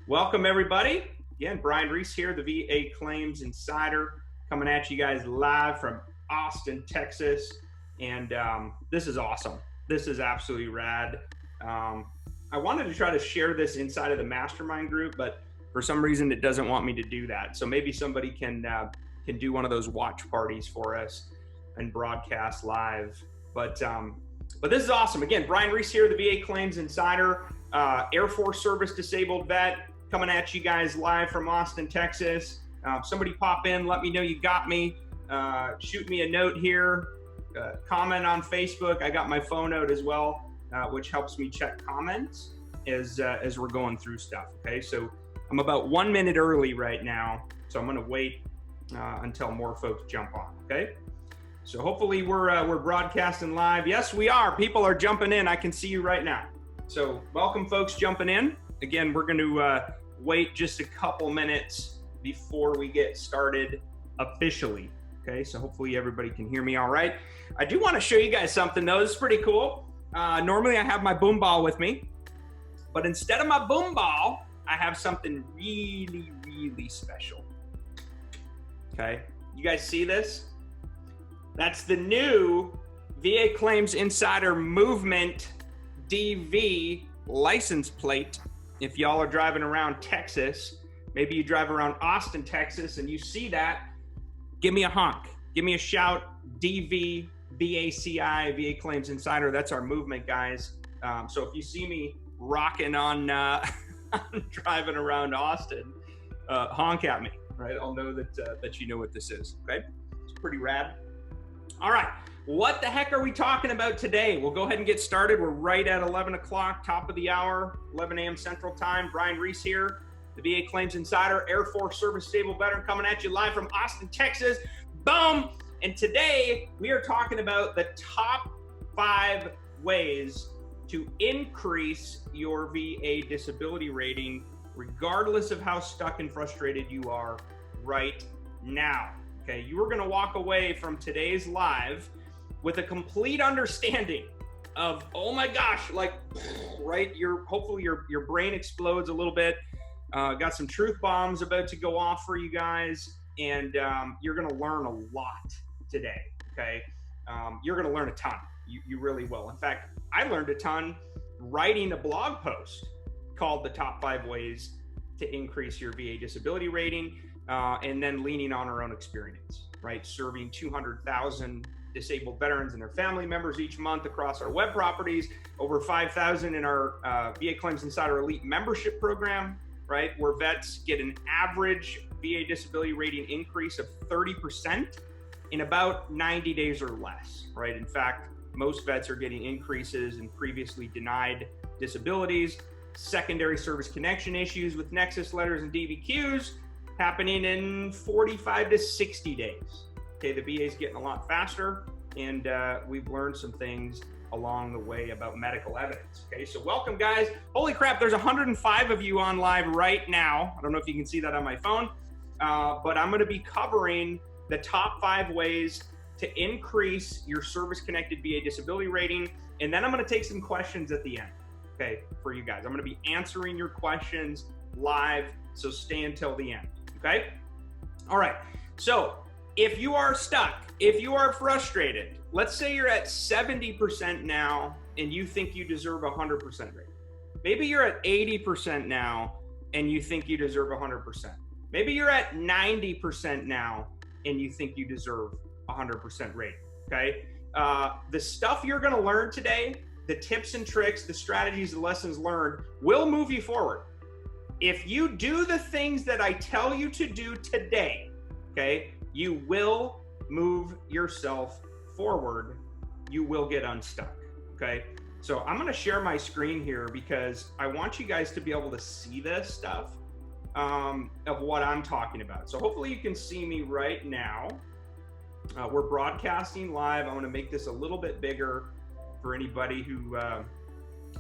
Welcome, everybody. Again, Brian Reese here, the VA Claims Insider, coming at you guys live from Austin, Texas. And this is awesome. This is absolutely rad. I wanted to try to share this inside of the mastermind group, but for some reason it doesn't want me to do that. So maybe somebody can do one of those watch parties for us and broadcast live. But this is awesome. Again, Brian Reese here, the VA Claims Insider, Air Force Service Disabled Vet, coming at you guys live from Austin, Texas. Somebody pop in, let me know you got me. Shoot me a note here. Comment on Facebook. I got my phone out as well, which helps me check comments as we're going through stuff. Okay, so I'm about 1 minute early right now, so I'm going to wait until more folks jump on. Okay, so hopefully we're broadcasting live. Yes, we are. People are jumping in. I can see you right now. So welcome, folks, jumping in. Again, we're going to wait just a couple minutes before we get started officially. Okay, so hopefully everybody can hear me all right. I do want to show you guys something though. This is pretty cool. Normally I have my boom ball with me, but instead of my boom ball, I have something really, really special. Okay, you guys see this? That's the new VA Claims Insider Movement DV license plate. If y'all are driving around Texas, maybe you drive around Austin, Texas, and you see that, give me a honk. Give me a shout. DV, VACI, VA Claims Insider. That's our movement, guys. So if you see me rocking on driving around Austin, honk at me, right? I'll know that you know what this is, okay? It's pretty rad. All right. What the heck are we talking about today? We'll go ahead and get started. We're right at 11 o'clock, top of the hour, 11 a.m. Central Time. Brian Reese here, the VA Claims Insider, Air Force Service Stable Veteran, coming at you live from Austin, Texas. Boom! And today we are talking about the top 5 ways to increase your VA disability rating, regardless of how stuck and frustrated you are right now. Okay, you are going to walk away from today's live with a complete understanding of, oh my gosh, like, right? Hopefully your brain explodes a little bit. Got some truth bombs about to go off for you guys, and you're going to learn a lot today. Okay, you're going to learn a ton. You really will. In fact, I learned a ton writing a blog post called "The Top 5 Ways to Increase Your VA Disability Rating," and then leaning on our own experience. Right, serving 200,000 disabled veterans and their family members each month across our web properties, over 5,000 in our VA Claims Insider Elite membership program, right, where vets get an average VA disability rating increase of 30% in about 90 days or less, right? In fact, most vets are getting increases in previously denied disabilities, secondary service connection issues with Nexus letters and DVQs happening in 45 to 60 days. Okay, the VA is getting a lot faster, and we've learned some things along the way about medical evidence. Okay, so welcome, guys. Holy crap, there's 105 of you on live right now. I don't know if you can see that on my phone, but I'm going to be covering the top 5 ways to increase your service-connected VA disability rating, and then I'm going to take some questions at the end, okay, for you guys. I'm going to be answering your questions live, so stay until the end, okay? All right, so if you are stuck, if you are frustrated, let's say you're at 70% now and you think you deserve 100% rating. Maybe you're at 80% now and you think you deserve 100%. Maybe you're at 90% now and you think you deserve 100% rating, okay? The stuff you're gonna learn today, the tips and tricks, the strategies, the lessons learned will move you forward. If you do the things that I tell you to do today, okay, you will move yourself forward. You will get unstuck, okay? So I'm gonna share my screen here because I want you guys to be able to see this stuff of what I'm talking about. So hopefully you can see me right now. We're broadcasting live. I wanna make this a little bit bigger for anybody who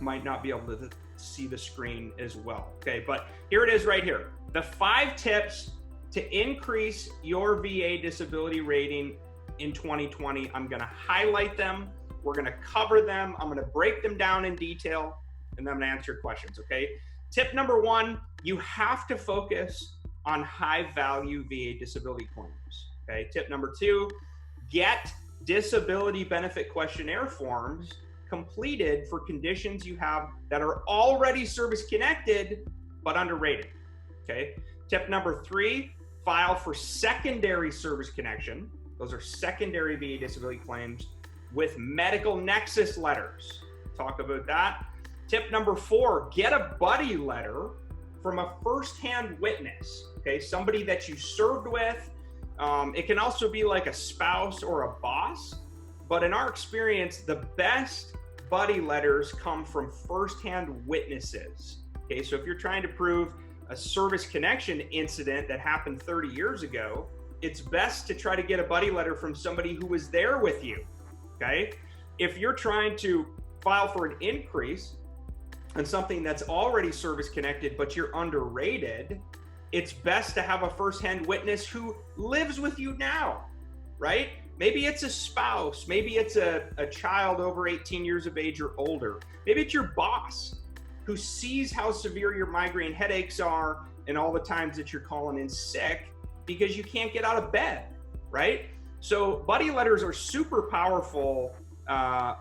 might not be able to see the screen as well, okay? But here it is right here. The 5 tips to increase your VA disability rating in 2020. I'm gonna highlight them. We're gonna cover them. I'm gonna break them down in detail, and then I'm gonna answer your questions, okay? Tip number one, you have to focus on high value VA disability claims. Okay. Tip number two, get disability benefit questionnaire forms completed for conditions you have that are already service connected but underrated. Okay. Tip number three, file for secondary service connection. Those are secondary VA disability claims with medical nexus letters. Talk about that. Tip number four, get a buddy letter from a firsthand witness. Okay, somebody that you served with. It can also be like a spouse or a boss, but in our experience, the best buddy letters come from firsthand witnesses. Okay, so if you're trying to prove a service connection incident that happened 30 years ago, it's best to try to get a buddy letter from somebody who was there with you. Okay, if you're trying to file for an increase on something that's already service connected but you're underrated, it's best to have a firsthand witness who lives with you now, right? Maybe it's a spouse, maybe it's a child over 18 years of age or older, maybe it's your boss who sees how severe your migraine headaches are and all the times that you're calling in sick because you can't get out of bed, right? So buddy letters are super powerful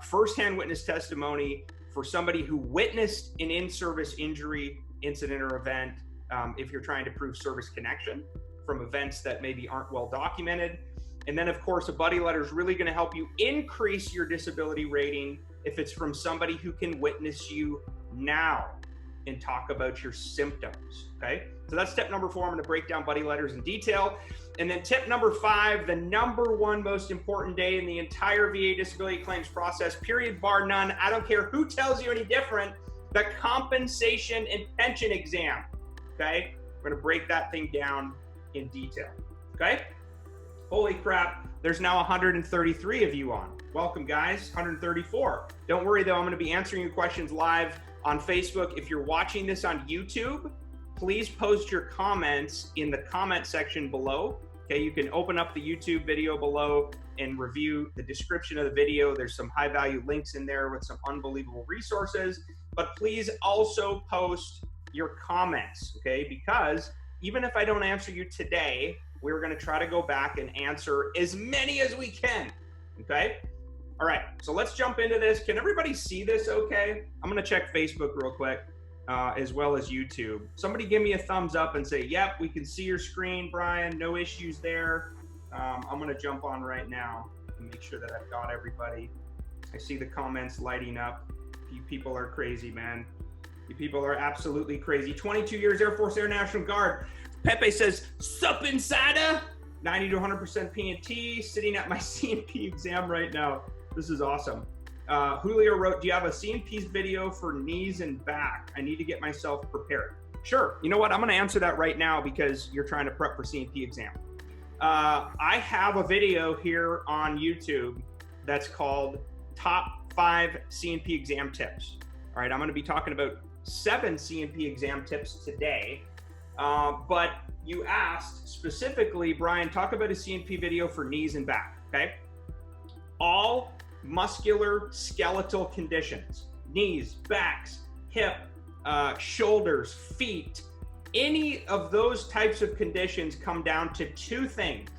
firsthand witness testimony for somebody who witnessed an in-service injury, incident, or event. If you're trying to prove service connection from events that maybe aren't well documented. And then of course, a buddy letter is really going to help you increase your disability rating if it's from somebody who can witness you now and talk about your symptoms. Okay. So that's tip number four. I'm going to break down buddy letters in detail. And then tip number five, the number one most important day in the entire VA disability claims process, period, bar none. I don't care who tells you any different, the compensation and pension exam. Okay, we're gonna break that thing down in detail. Okay, holy crap, there's now 133 of you on. Welcome guys, 134. Don't worry though, I'm gonna be answering your questions live on Facebook. If you're watching this on YouTube, please post your comments in the comment section below. Okay, you can open up the YouTube video below and review the description of the video. There's some high value links in there with some unbelievable resources, but please also post your comments, okay? Because even if I don't answer you today, we're gonna try to go back and answer as many as we can, okay? All right, so let's jump into this. Can everybody see this okay? I'm gonna check Facebook real quick, as well as YouTube. Somebody give me a thumbs up and say, yep, we can see your screen, Brian, no issues there. I'm gonna jump on right now and make sure that I've got everybody. I see the comments lighting up. You people are crazy, man. You people are absolutely crazy. 22 years Air Force Air National Guard. Pepe says, sup insider? 90 to 100% P&T, sitting at my CNP exam right now. This is awesome. Julio wrote, do you have a CNP's video for knees and back? I need to get myself prepared. Sure, you know what? I'm gonna answer that right now because you're trying to prep for CNP exam. I have a video here on YouTube that's called Top 5 CNP Exam Tips. All right, I'm gonna be talking about 7 CNP exam tips today, but you asked specifically, Brian, talk about a CNP video for knees and back, okay? All muscular skeletal conditions, knees, backs, hip, shoulders, feet, any of those types of conditions come down to 2 things,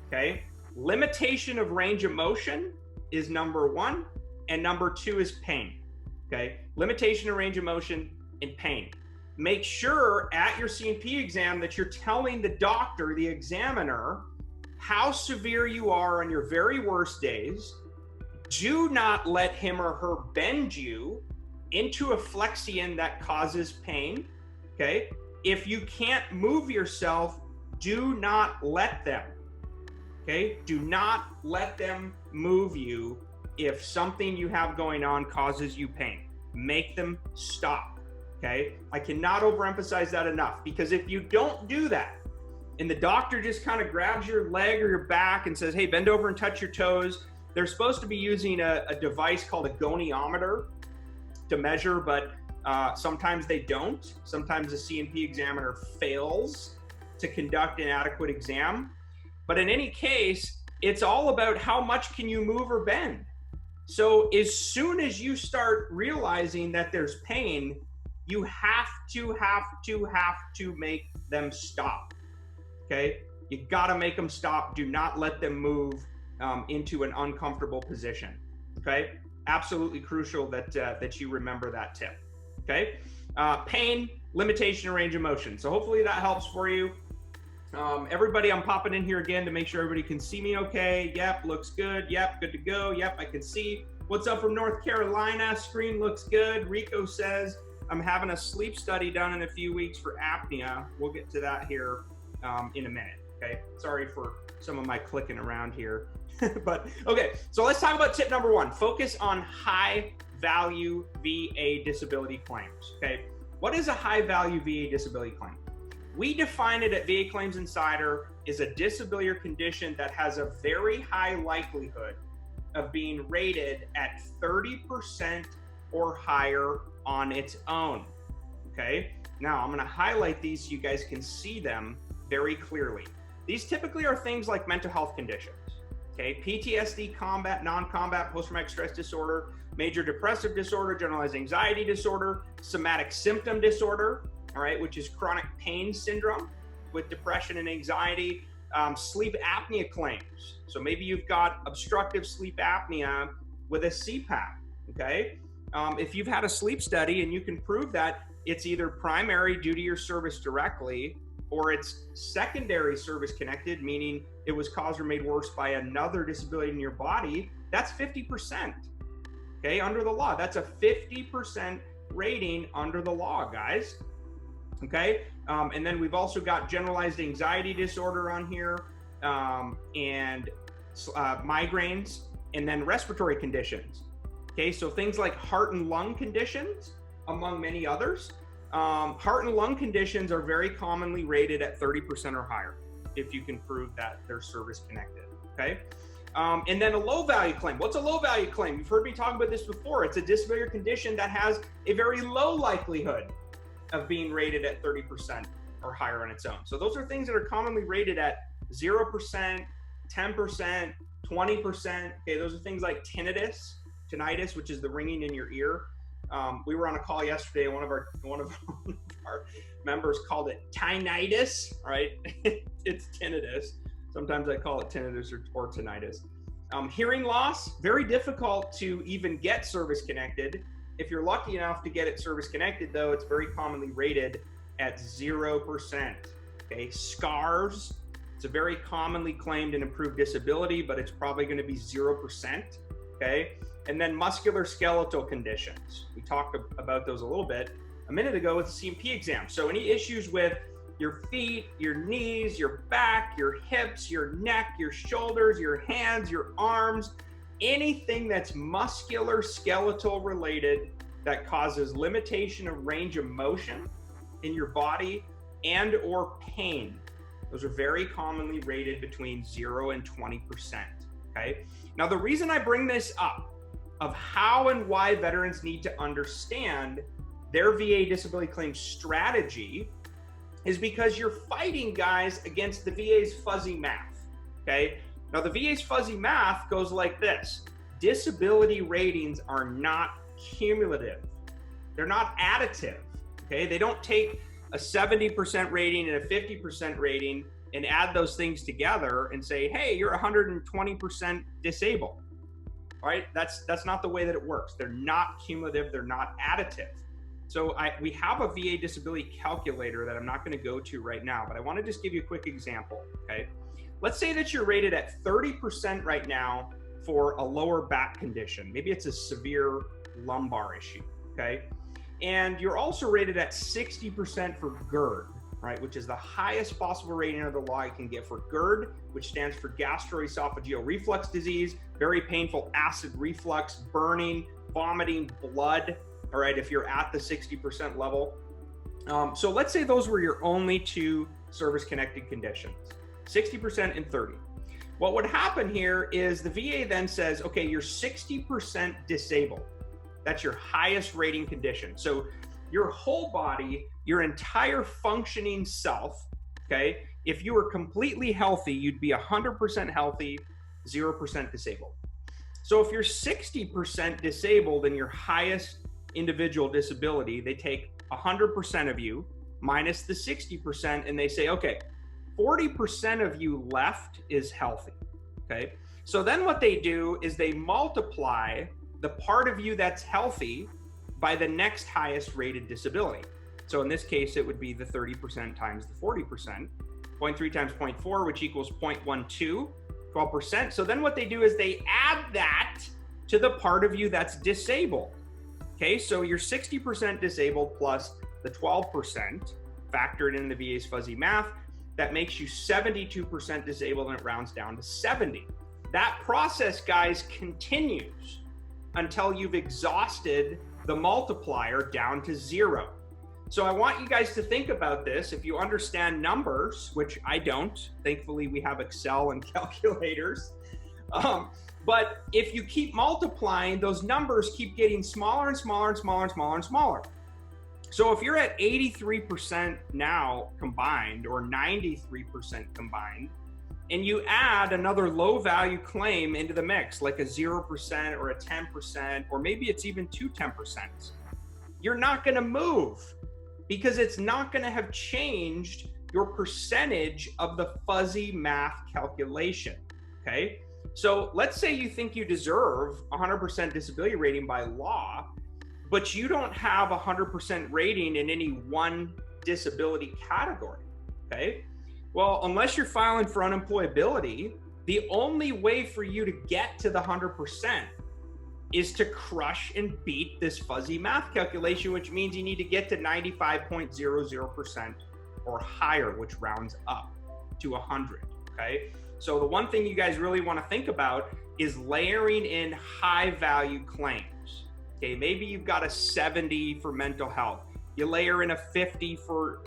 okay? Limitation of range of motion is number 1, and number 2 is pain. Okay, limitation of range of motion and pain. Make sure at your CNP exam that you're telling the doctor, the examiner, how severe you are on your very worst days. Do not let him or her bend you into a flexion that causes pain. Okay, if you can't move yourself, do not let them. Okay, do not let them move you if something you have going on causes you pain. Make them stop, okay? I cannot overemphasize that enough, because if you don't do that and the doctor just kind of grabs your leg or your back and says, hey, bend over and touch your toes, they're supposed to be using a device called a goniometer to measure, but sometimes they don't. Sometimes the CNP examiner fails to conduct an adequate exam. But in any case, it's all about how much can you move or bend. So as soon as you start realizing that there's pain, you have to make them stop. Okay, you got to make them stop. Do not let them move into an uncomfortable position. Okay, absolutely crucial that you remember that tip. Okay, pain, limitation, and range of motion. So hopefully that helps for you. Everybody, I'm popping in here again to make sure everybody can see me okay. Yep, looks good. Yep, good to go. Yep, I can see. What's up from North Carolina? Screen looks good. Rico says, I'm having a sleep study done in a few weeks for apnea. We'll get to that here in a minute, okay? Sorry for some of my clicking around here. But, okay, so let's talk about tip number one. Focus on high-value VA disability claims, okay? What is a high-value VA disability claim? We define it at VA Claims Insider as a disability or condition that has a very high likelihood of being rated at 30% or higher on its own, okay? Now, I'm gonna highlight these so you guys can see them very clearly. These typically are things like mental health conditions, okay? PTSD, combat, non-combat, post-traumatic stress disorder, major depressive disorder, generalized anxiety disorder, somatic symptom disorder, all right, which is chronic pain syndrome with depression and anxiety, sleep apnea claims. So maybe you've got obstructive sleep apnea with a CPAP, okay? If you've had a sleep study and you can prove that it's either primary due to your service directly or it's secondary service connected, meaning it was caused or made worse by another disability in your body, that's 50%, okay? Under the law, that's a 50% rating under the law, guys. Okay, and then we've also got generalized anxiety disorder on here, and migraines, and then respiratory conditions. Okay, so things like heart and lung conditions, among many others. Heart and lung conditions are very commonly rated at 30% or higher if you can prove that they're service connected. Okay, and then a low value claim. What's a low value claim? You've heard me talk about this before. It's a disability or condition that has a very low likelihood of being rated at 30% or higher on its own. So those are things that are commonly rated at 0%, 10%, 20%. Okay, those are things like tinnitus, which is the ringing in your ear. We were on a call yesterday, and one of our members called it tinnitus. Right, it's tinnitus. Sometimes I call it tinnitus or tinnitus. Hearing loss, very difficult to even get service connected. If you're lucky enough to get it service connected, though, it's very commonly rated at 0%. Okay, scars, it's a very commonly claimed and improved disability, but it's probably going to be 0%. Okay, and then muscular skeletal conditions. We talked about those a little bit a minute ago with the C&P exam. So any issues with your feet, your knees, your back, your hips, your neck, your shoulders, your hands, your arms, anything that's muscular skeletal related that causes limitation of range of motion in your body and or pain. Those are very commonly rated between 0 and 20%, okay? Now, the reason I bring this up of how and why veterans need to understand their VA disability claim strategy is because you're fighting, guys, against the VA's fuzzy math, okay? Now, the VA's fuzzy math goes like this. Disability ratings are not cumulative. They're not additive, okay? They don't take a 70% rating and a 50% rating and add those things together and say, hey, you're 120% disabled, right? That's not the way that it works. They're not cumulative. They're not additive. So we have a VA disability calculator that I'm not going to go to right now, but I want to just give you a quick example, okay? Let's say that you're rated at 30% right now for a lower back condition. Maybe it's a severe lumbar issue, okay? And you're also rated at 60% for GERD, right? Which is the highest possible rating under the law you can get for GERD, which stands for gastroesophageal reflux disease, very painful acid reflux, burning, vomiting, blood, all right, if you're at the 60% level. So let's say those were your only two service-connected conditions, 60% and 30. What would happen here is the VA then says, okay, you're 60% disabled. That's your highest rating condition. So your whole body, your entire functioning self, okay, if you were completely healthy, you'd be 100% healthy, 0% disabled. So if you're 60% disabled and your highest individual disability, they take 100% of you minus the 60%, and they say, okay, 40% of you left is healthy, okay? So then what they do is they multiply the part of you that's healthy by the next highest rated disability. So in this case, it would be the 30% times the 40%, 0.3 times 0.4, which equals 0.12, 12%. So then what they do is they add that to the part of you that's disabled. Okay, so you're 60% disabled plus the 12% factored in the VA's fuzzy math. That makes you 72% disabled, and it rounds down to 70. That process, guys, continues until you've exhausted the multiplier down to 0. So I want you guys to think about this. If you understand numbers, which I don't, thankfully we have Excel and calculators. But if you keep multiplying, those numbers keep getting smaller and smaller and smaller and smaller and smaller. So if you're at 83% now combined, or 93% combined, and you add another low value claim into the mix, like a 0% or a 10%, or maybe it's even 10%, you're not going to move, because it's not going to have changed your percentage of the fuzzy math calculation, okay? So let's say you think you deserve 100% disability rating by law, but you don't have 100% rating in any one disability category, okay? Well, unless you're filing for unemployability, the only way for you to get to the 100% is to crush and beat this fuzzy math calculation, which means you need to get to 95.00% or higher, which rounds up to 100, okay? So the one thing you guys really want to think about is layering in high value claims. Okay, maybe you've got a 70 for mental health. You layer in a 50 for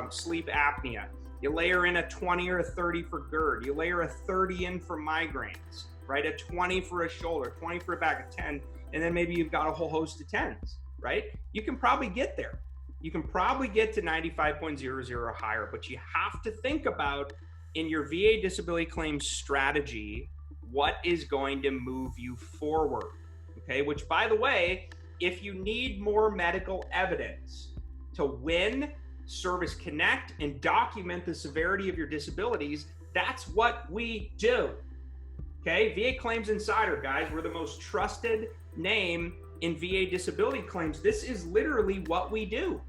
sleep apnea. You layer in a 20 or a 30 for GERD. You layer a 30 in for migraines, right? A 20 for a shoulder, 20 for a back, a 10, and then maybe you've got a whole host of 10s, right? You can probably get there. You can probably get to 95.00 or higher, but you have to think about, in your VA disability claims strategy, what is going to move you forward, okay? Which, by the way, if you need more medical evidence to win, service connect, and document the severity of your disabilities, that's what we do, okay? VA Claims Insider, guys, we're the most trusted name in VA disability claims. This is literally what we do.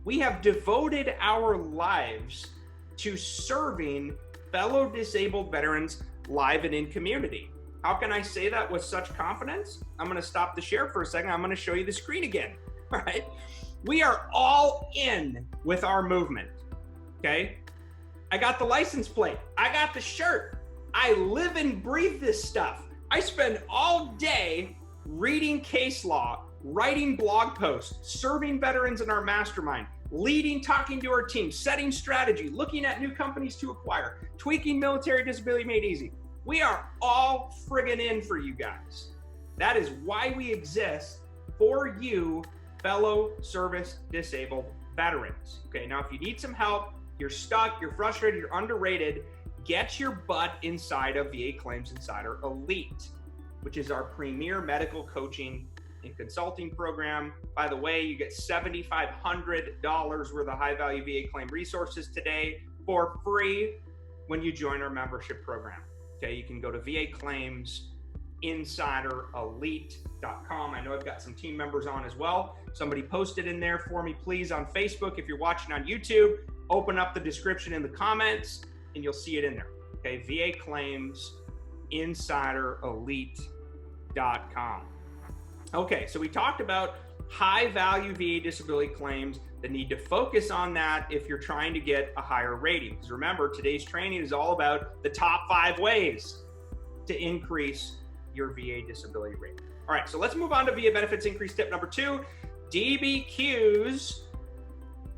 We have devoted our lives to serving fellow disabled veterans live and in community. How can I say that with such confidence? I'm going to stop the share for a second. I'm going to show you the screen again. All right. We are all in with our movement. Okay. I got the license plate. I got the shirt. I live and breathe this stuff. I spend all day reading case law, writing blog posts, serving veterans in our mastermind, leading, talking to our team, setting strategy, looking at new companies to acquire, tweaking military disability made easy. We are all friggin' in for you guys. That is why we exist, for you, fellow service disabled veterans. Okay, now if you need some help, you're stuck, you're frustrated, you're underrated, get your butt inside of VA Claims Insider Elite, which is our premier medical coaching and consulting program. By the way, you get $7,500 worth of high value VA claim resources today for free when you join our membership program. Okay, you can go to VAClaimsInsiderElite.com. I know I've got some team members on as well. Somebody posted in there for me, please, on Facebook. If you're watching on YouTube, open up the description in the comments and you'll see it in there. Okay, VAClaimsInsiderElite.com. Okay, so we talked about high value VA disability claims, the need to focus on that if you're trying to get a higher rating. Because remember, today's training is all about the top 5 ways to increase your VA disability rating. All right, so let's move on to VA benefits increase tip number 2, DBQs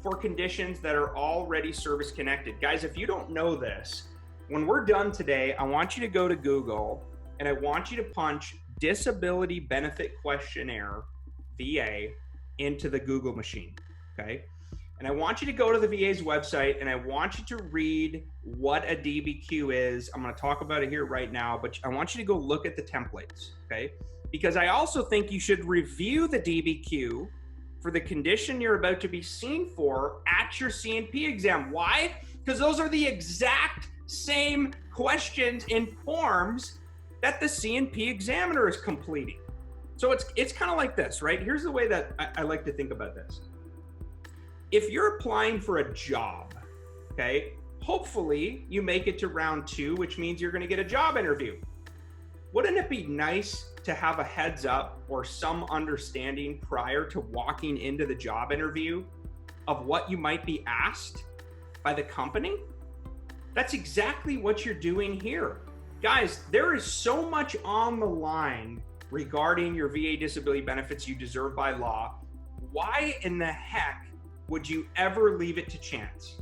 for conditions that are already service connected. Guys, if you don't know this, when we're done today, I want you to go to Google and I want you to punch disability benefit questionnaire VA into the Google machine, okay? And I want you to go to the VA's website and I want you to read what a DBQ is. I'm going to talk about it here right now, but I want you to go look at the templates, okay? Because I also think you should review the DBQ for the condition you're about to be seen for at your C&P exam. Why? Because those are the exact same questions and forms that the C&P examiner is completing. So it's kind of like this, right? Here's the way that I like to think about this. If you're applying for a job, okay, hopefully you make it to round 2, which means you're going to get a job interview. Wouldn't it be nice to have a heads up or some understanding prior to walking into the job interview of what you might be asked by the company? That's exactly what you're doing here. Guys, there is so much on the line regarding your VA disability benefits you deserve by law. Why in the heck would you ever leave it to chance?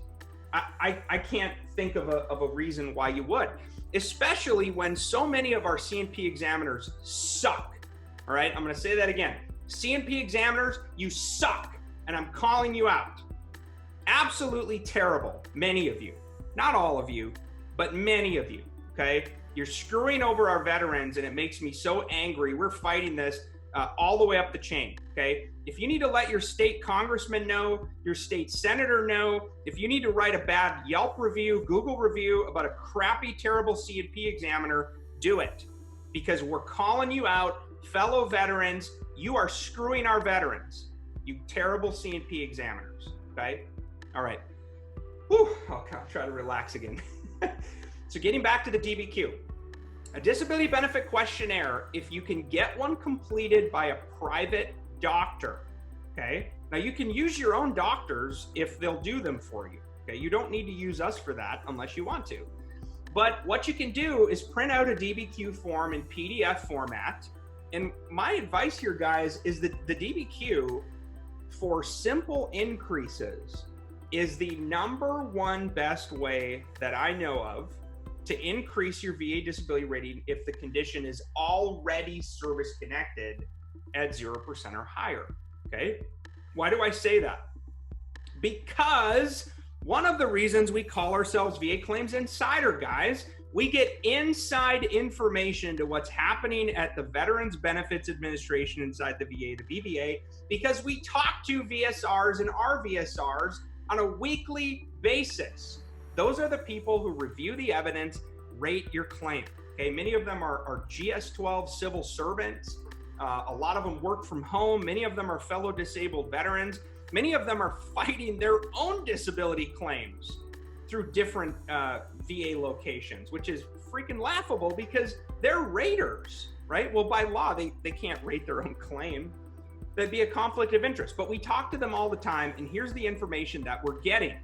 I can't think of a reason why you would, especially when so many of our C&P examiners suck. All right, I'm going to say that again. C&P examiners, you suck, and I'm calling you out. Absolutely terrible, many of you. Not all of you, but many of you, okay? You're screwing over our veterans, and it makes me so angry. We're fighting this all the way up the chain, okay? If you need to let your state congressman know, your state senator know, if you need to write a bad Yelp review, Google review about a crappy, terrible C&P examiner, do it. Because we're calling you out, fellow veterans. You are screwing our veterans, you terrible C&P examiners, okay? All right. Whew, I'll try to relax again. So getting back to the DBQ. A disability benefit questionnaire, if you can get one completed by a private doctor, okay? Now you can use your own doctors if they'll do them for you, okay? You don't need to use us for that unless you want to. But what you can do is print out a DBQ form in PDF format. And my advice here, guys, is that the DBQ for simple increases is the #1 best way that I know of to increase your VA disability rating if the condition is already service connected at 0% or higher, okay? Why do I say that? Because one of the reasons we call ourselves VA Claims Insider, guys, we get inside information to what's happening at the Veterans Benefits Administration inside the VA, the VBA, because we talk to VSRs and RVSRs on a weekly basis. Those are the people who review the evidence, rate your claim. Okay, many of them are GS-12 civil servants. A lot of them work from home. Many of them are fellow disabled veterans. Many of them are fighting their own disability claims through different VA locations, which is freaking laughable because they're raters, right? Well, by law, they can't rate their own claim. That'd be a conflict of interest. But we talk to them all the time, and here's the information that we're getting.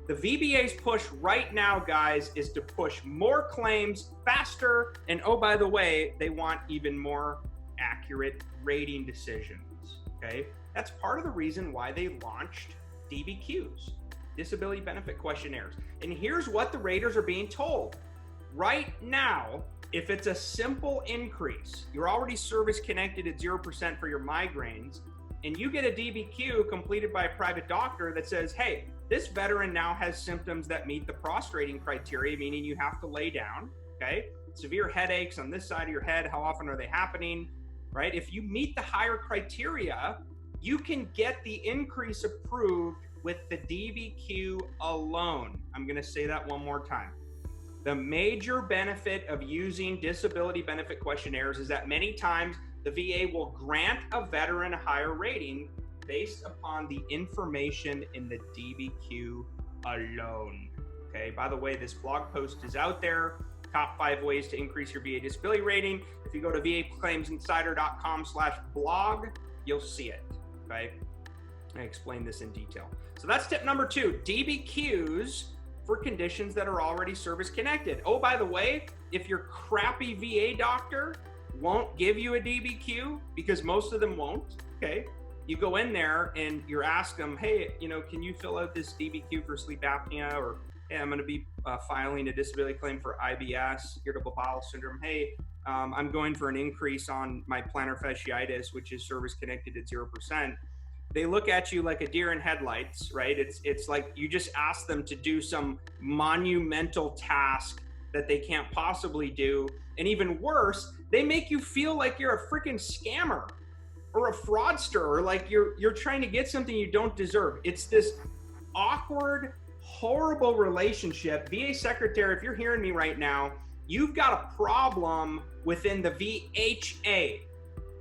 The VBA's push right now, guys, is to push more claims faster. And oh, by the way, they want even more accurate rating decisions, okay? That's part of the reason why they launched DBQs, disability benefit questionnaires. And here's what the raters are being told. Right now, if it's a simple increase, you're already service connected at 0% for your migraines, and you get a DBQ completed by a private doctor that says, hey, this veteran now has symptoms that meet the prostrating criteria, meaning you have to lay down, okay? Severe headaches on this side of your head, how often are they happening, right? If you meet the higher criteria, you can get the increase approved with the DBQ alone. I'm gonna say that one more time. The major benefit of using disability benefit questionnaires is that many times the VA will grant a veteran a higher rating based upon the information in the DBQ alone. Okay, by the way, this blog post is out there. Top 5 ways to increase your VA disability rating. If you go to vaclaimsinsider.com/blog, you'll see it, okay? I explain this in detail. So that's tip number 2, DBQs for conditions that are already service connected. Oh, by the way, if your crappy VA doctor won't give you a DBQ, because most of them won't, okay? You go in there and you're asking them, hey, can you fill out this DBQ for sleep apnea? Or, hey, I'm going to be filing a disability claim for IBS, irritable bowel syndrome. Hey, I'm going for an increase on my plantar fasciitis, which is service connected at 0%. They look at you like a deer in headlights, right? It's like you just ask them to do some monumental task that they can't possibly do. And even worse, they make you feel like you're a freaking scammer, or a fraudster, or like you're trying to get something you don't deserve. It's this awkward, horrible relationship. VA secretary, if you're hearing me right now, you've got a problem within the VHA,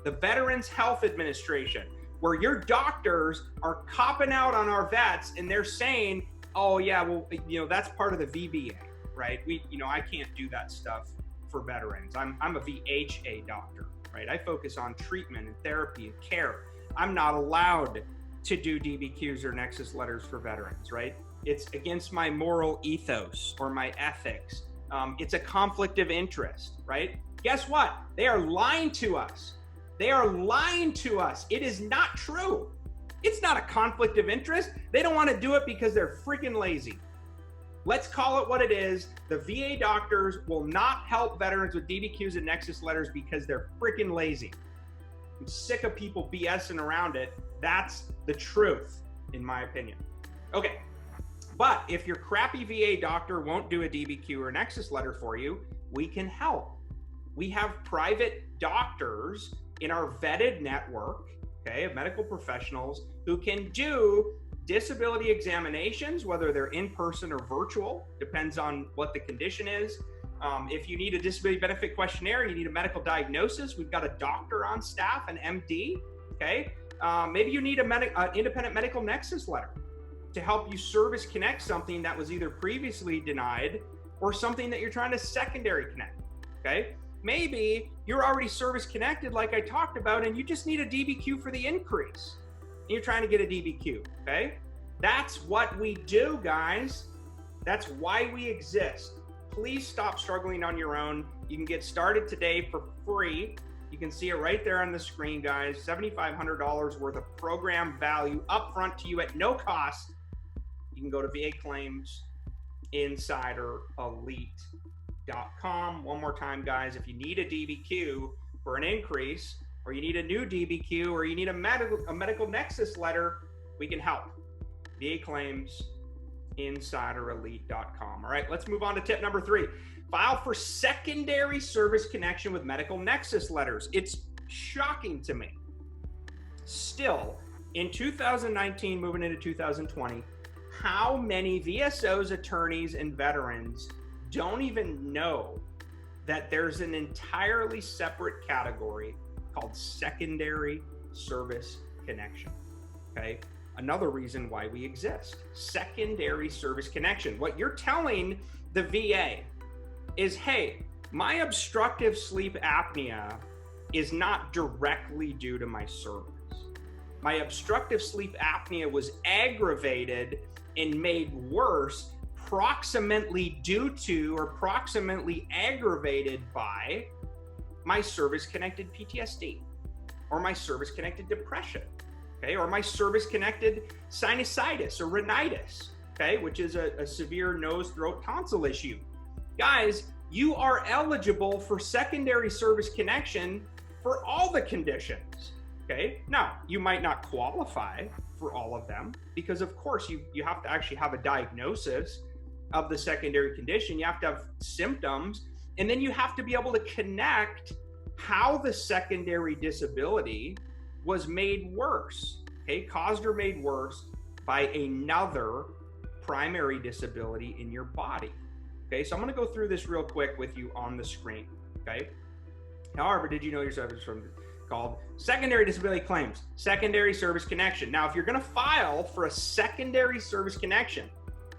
the Veterans Health Administration, where your doctors are copping out on our vets and they're saying, oh yeah, well, that's part of the VBA, right? I can't do that stuff for veterans. I'm a VHA doctor, right? I focus on treatment and therapy and care. I'm not allowed to do DBQs or Nexus letters for veterans, right? It's against my moral ethos or my ethics. It's a conflict of interest, right? Guess what? They are lying to us. They are lying to us. It is not true. It's not a conflict of interest. They don't want to do it because they're freaking lazy. Let's call it what it is. The VA doctors will not help veterans with DBQs and Nexus letters because they're freaking lazy. I'm sick of people BSing around it. That's the truth, in my opinion. Okay, but if your crappy VA doctor won't do a DBQ or Nexus letter for you, we can help. We have private doctors in our vetted network, okay, of medical professionals who can do disability examinations, whether they're in person or virtual, depends on what the condition is. If you need a disability benefit questionnaire, you need a medical diagnosis, we've got a doctor on staff, an MD, okay? Maybe you need an independent medical nexus letter to help you service connect something that was either previously denied or something that you're trying to secondary connect, okay? Maybe you're already service connected like I talked about and you just need a DBQ for the increase. And you're trying to get a DBQ, okay? That's what we do, guys. That's why we exist. Please stop struggling on your own. You can get started today for free. You can see it right there on the screen, guys. $7,500 worth of program value upfront to you at no cost. You can go to VA Claims Insider Elite.com. One more time, guys, if you need a DBQ for an increase, or you need a new DBQ, or you need a medical nexus letter, we can help. VA Claims Insider Elite.com. All right, let's move on to tip number 3. File for secondary service connection with medical nexus letters. It's shocking to me. Still, in 2019, moving into 2020, how many VSOs, attorneys, and veterans don't even know that there's an entirely separate category called secondary service connection, okay? Another reason why we exist, secondary service connection. What you're telling the VA is, hey, my obstructive sleep apnea is not directly due to my service. My obstructive sleep apnea was aggravated and made worse proximately due to or proximately aggravated by my service-connected PTSD or my service-connected depression, okay, or my service-connected sinusitis or rhinitis, okay, which is a severe nose, throat, tonsil issue. Guys, you are eligible for secondary service connection for all the conditions, okay? Now, you might not qualify for all of them because, of course, you have to actually have a diagnosis of the secondary condition. You have to have symptoms, and then you have to be able to connect how the secondary disability was made worse, okay, caused or made worse by another primary disability in your body. Okay, so I'm going to go through this real quick with you on the screen, okay? However, did you know your service from called secondary disability claims, secondary service connection. Now, if you're going to file for a secondary service connection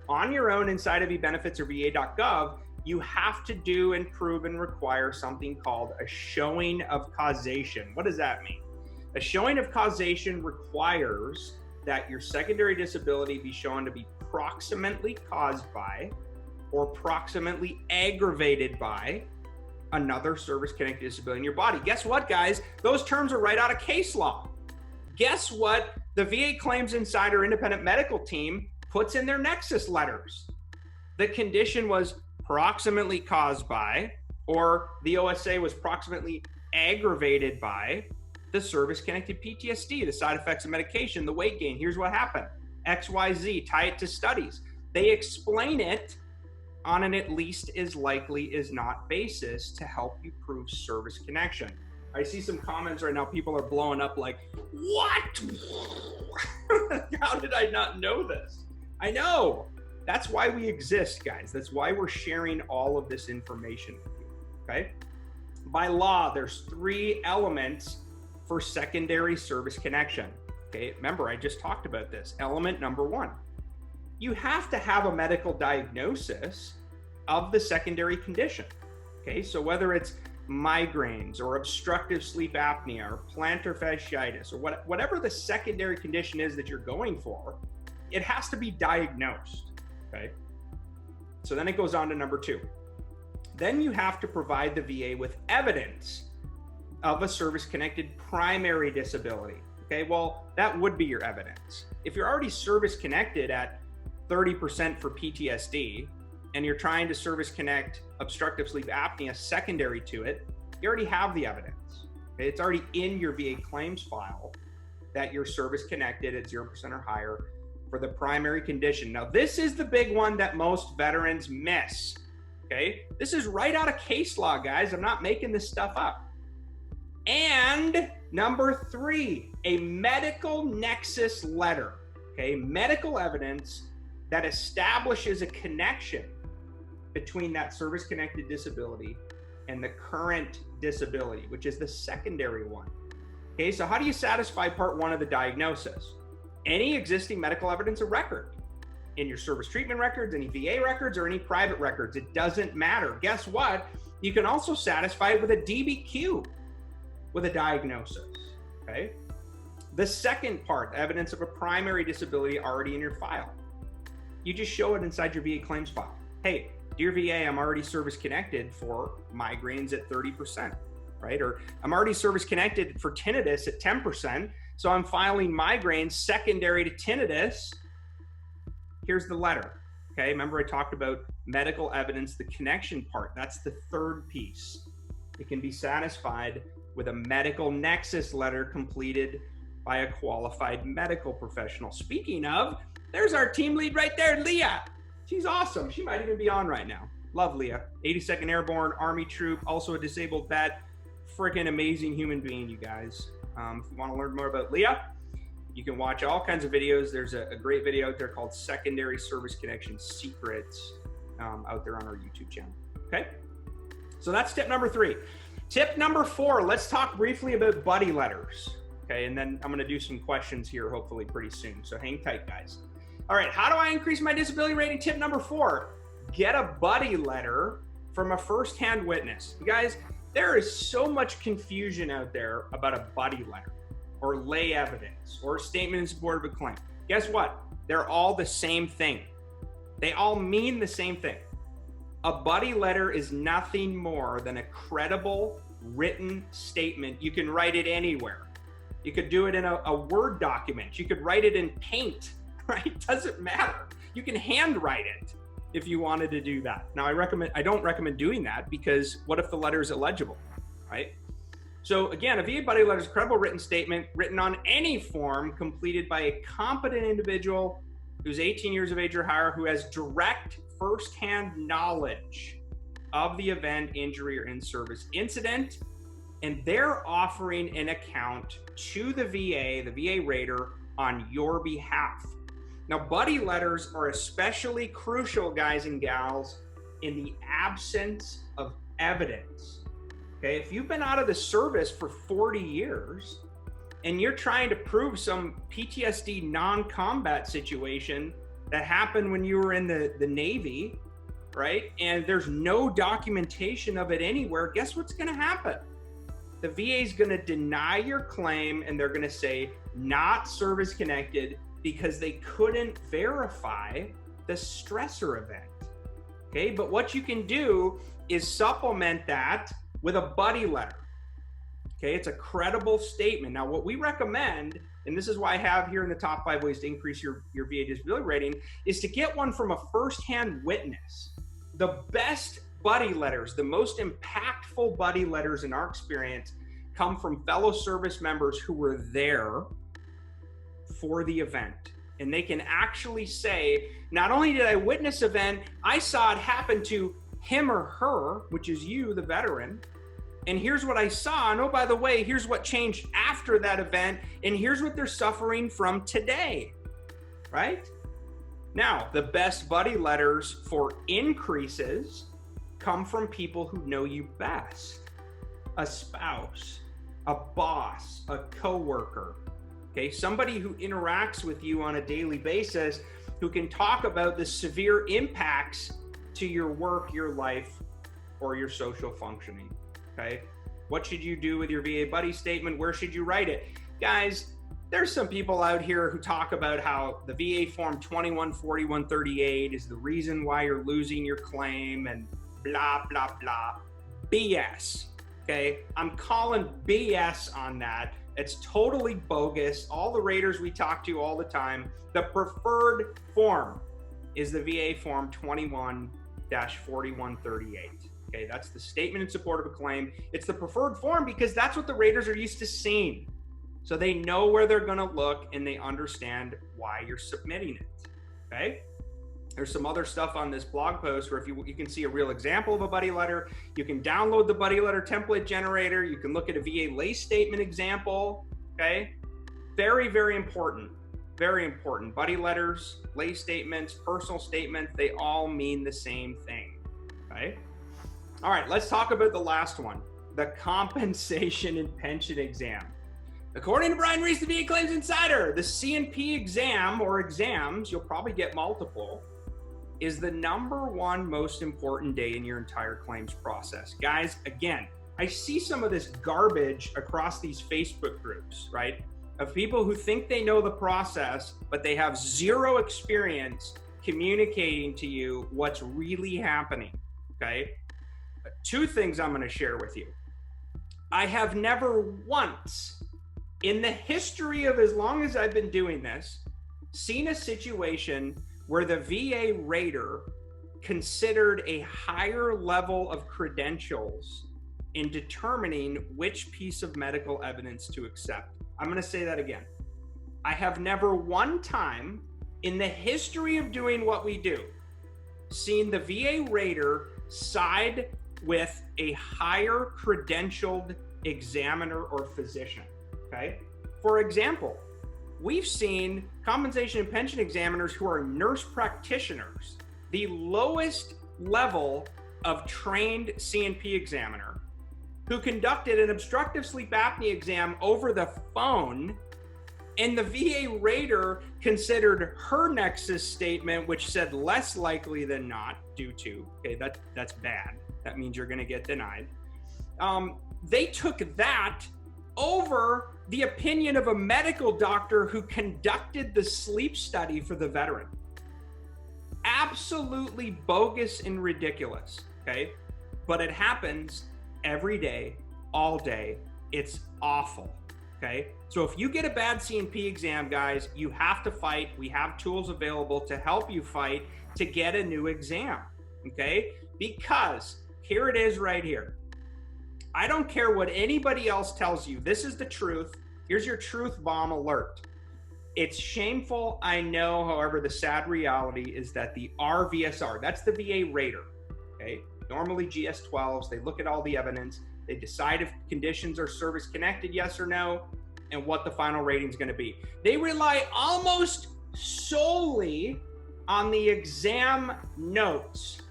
on your own inside of eBenefits or VA.gov, you have to do and prove and require something called a showing of causation. What does that mean? A showing of causation requires that your secondary disability be shown to be proximately caused by or proximately aggravated by another service-connected disability in your body. Guess what, guys? Those terms are right out of case law. Guess what the VA Claims Insider Independent Medical Team puts in their Nexus letters? The condition was proximately caused by, or the OSA was proximately aggravated by the service-connected PTSD, the side effects of medication, the weight gain. Here's what happened. XYZ, tie it to studies. They explain it on an at least as likely as not basis to help you prove service connection. I see some comments right now. People are blowing up like, what? How did I not know this? I know. That's why we exist, guys. That's why we're sharing all of this information with you, okay? By law, there's 3 elements for secondary service connection, okay? Remember, I just talked about this. Element number 1, you have to have a medical diagnosis of the secondary condition, okay? So whether it's migraines or obstructive sleep apnea or plantar fasciitis or whatever the secondary condition is that you're going for, it has to be diagnosed, okay? So then it goes on to number 2. Then you have to provide the VA with evidence of a service-connected primary disability, okay? Well, that would be your evidence. If you're already service-connected at 30% for PTSD, and you're trying to service connect obstructive sleep apnea secondary to it, you already have the evidence. Okay? It's already in your VA claims file that you're service connected at 0% or higher for the primary condition. Now, this is the big one that most veterans miss. Okay? This is right out of case law, guys. I'm not making this stuff up. And number 3, a medical nexus letter. Okay? Medical evidence that establishes a connection between that service-connected disability and the current disability, which is the secondary one. Okay, so how do you satisfy part 1 of the diagnosis? Any existing medical evidence of record in your service treatment records, any VA records, or any private records, it doesn't matter. Guess what? You can also satisfy it with a DBQ, with a diagnosis, okay? The second part, evidence of a primary disability already in your file. You just show it inside your VA claims file. Hey, dear VA, I'm already service connected for migraines at 30%, right? Or I'm already service connected for tinnitus at 10%. So I'm filing migraines secondary to tinnitus. Here's the letter, okay? Remember I talked about medical evidence, the connection part. That's the third piece. It can be satisfied with a medical nexus letter completed by a qualified medical professional. Speaking of, there's our team lead right there, Leah. She's awesome. She might even be on right now. Love Leah. 82nd Airborne, Army troop, also a disabled vet. Freaking amazing human being, you guys. If you want to learn more about Leah, you can watch all kinds of videos. There's a great video out there called Secondary Service Connection Secrets out there on our YouTube channel. Okay? So that's tip number 3. Tip number 4, let's talk briefly about buddy letters. Okay, and then I'm going to do some questions here hopefully pretty soon. So hang tight, guys. All right, how do I increase my disability rating? Tip number 4, get a buddy letter from a firsthand witness. You guys, there is so much confusion out there about a buddy letter or lay evidence or statement in support of a claim. Guess what? They're all the same thing. They all mean the same thing. A buddy letter is nothing more than a credible written statement. You can write it anywhere. You could do it in a Word document. You could write it in paint. Right? Doesn't matter. You can handwrite it if you wanted to do that. Now, I don't recommend doing that because what if the letter is illegible, right? So again, a VA buddy letter is a credible written statement written on any form completed by a competent individual who's 18 years of age or higher, who has direct firsthand knowledge of the event, injury, or in-service incident, and they're offering an account to the VA rater, on your behalf. Now, buddy letters are especially crucial, guys and gals, in the absence of evidence. Okay, if you've been out of the service for 40 years and you're trying to prove some PTSD non-combat situation that happened when you were in the Navy, right? And there's no documentation of it anywhere, guess what's going to happen? The VA is going to deny your claim and they're going to say not service connected because they couldn't verify the stressor event. Okay, but what you can do is supplement that with a buddy letter. Okay, it's a credible statement. Now, what we recommend, and this is why I have here in the top 5 ways to increase your VA disability rating, is to get one from a firsthand witness. The best buddy letters, the most impactful buddy letters in our experience, come from fellow service members who were there for the event. And they can actually say, not only did I witness event, I saw it happen to him or her, which is you, the veteran, And here's what I saw. And oh, by the way, here's what changed after that event. And here's what they're suffering from today, right? Now, the best buddy letters for increases come from people who know you best. A spouse, a boss, a coworker, okay? Somebody who interacts with you on a daily basis, who can talk about the severe impacts to your work, your life, or your social functioning, okay? What should you do with your VA buddy statement? Where should you write it? Guys, there's some people out here who talk about how the VA form 214138 is the reason why you're losing your claim and blah, blah, blah. BS, okay? I'm calling BS on that. It's totally bogus. All the raters we talk to all the time, the preferred form is the VA form 21-4138. Okay, that's the statement in support of a claim. It's the preferred form because that's what the raters are used to seeing. So they know where they're going to look and they understand why you're submitting it. Okay? There's some other stuff on this blog post where if you can see a real example of a buddy letter. You can download the buddy letter template generator. You can look at a VA lay statement example. Okay? Very, very important. Very important. Buddy letters, lay statements, personal statements, they all mean the same thing. Okay? All right, let's talk about the last one, the compensation and pension exam. According to Brian Reese, the VA Claims Insider, the C&P exam or exams, you'll probably get multiple, is the #1 most important day in your entire claims process. Guys, again, I see some of this garbage across these Facebook groups, right? Of people who think they know the process, but they have zero experience communicating to you what's really happening, okay? 2 things I'm going to share with you. I have never once in the history of as long as I've been doing this seen a situation where the VA rater considered a higher level of credentials in determining which piece of medical evidence to accept. I'm going to say that again. I have never one time in the history of doing what we do seen the VA rater side with a higher credentialed examiner or physician, okay? For example, we've seen compensation and pension examiners who are nurse practitioners, the lowest level of trained C&P examiner, who conducted an obstructive sleep apnea exam over the phone, and the VA rater considered her Nexus statement, which said less likely than not due to, okay, that's bad. That means you're going to get denied. They took that over the opinion of a medical doctor who conducted the sleep study for the veteran. Absolutely bogus and ridiculous, okay? But it happens every day, all day. It's awful, okay? So if you get a bad C&P exam, guys, you have to fight. We have tools available to help you fight to get a new exam, okay? Because here it is right here. I don't care what anybody else tells you. This is the truth. Here's your truth bomb alert. It's shameful, I know. However, the sad reality is that the RVSR, that's the VA rater, okay? Normally GS-12s, they look at all the evidence. They decide if conditions are service connected, yes or no, and what the final rating is going to be. They rely almost solely on the exam notes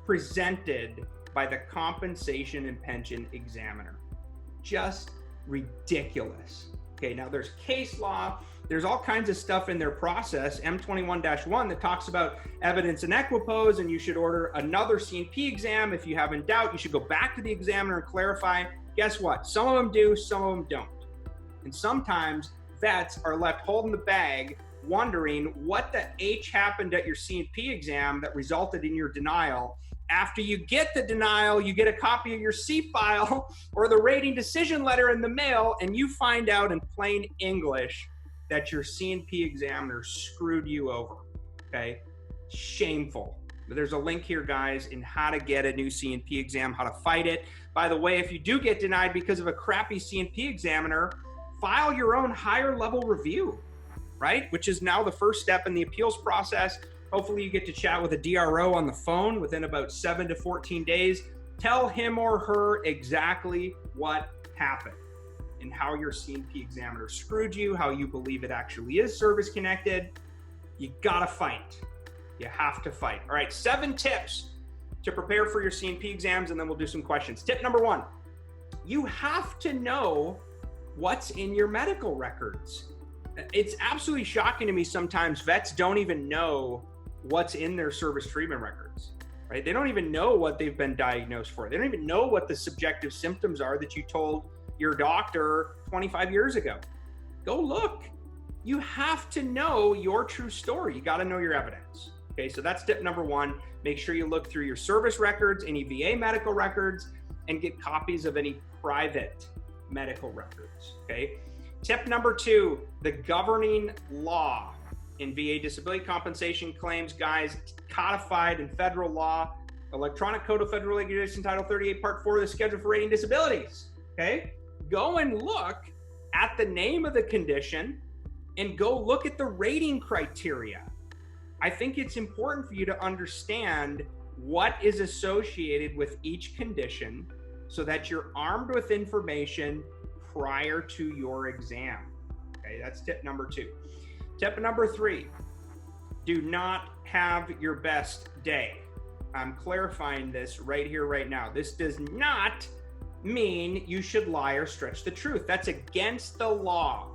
presented by the compensation and pension examiner. Just ridiculous. Okay, now there's case law, there's all kinds of stuff in their process, M21-1, that talks about evidence in equipoise, and you should order another C&P exam. If you have in doubt, you should go back to the examiner and clarify. Guess what? Some of them do, some of them don't. And sometimes vets are left holding the bag, wondering what the H happened at your C&P exam that resulted in your denial. After you get the denial, you get a copy of your C file or the rating decision letter in the mail, and you find out in plain English that your C&P examiner screwed you over, okay? Shameful. There's a link here, guys, in how to get a new C&P exam, how to fight it. By the way, if you do get denied because of a crappy C&P examiner, file your own higher level review, right? Which is now the first step in the appeals process. Hopefully you get to chat with a DRO on the phone within about 7 to 14 days. Tell him or her exactly what happened and how your C&P examiner screwed you, how you believe it actually is service connected. You gotta fight. You have to fight. All right, 7 tips to prepare for your C&P exams, and then we'll do some questions. Tip number 1, you have to know what's in your medical records. It's absolutely shocking to me sometimes vets don't even know what's in their service treatment records, right? They don't even know what they've been diagnosed for. They don't even know what the subjective symptoms are that you told your doctor 25 years ago. Go look. You have to know your true story. You got to know your evidence. Okay, so that's tip number 1. Make sure you look through your service records, any VA medical records, and get copies of any private medical records. Okay. Tip number 2, the governing law in VA disability compensation claims, guys, codified in federal law, Electronic Code of Federal Regulations, Title 38, Part 4 of the Schedule for Rating Disabilities. Okay. Go and look at the name of the condition and go look at the rating criteria. I think it's important for you to understand what is associated with each condition so that you're armed with information prior to your exam. Okay, that's tip number 2. Tip number 3, do not have your best day. I'm clarifying this right here, right now. This does not mean you should lie or stretch the truth. That's against the law.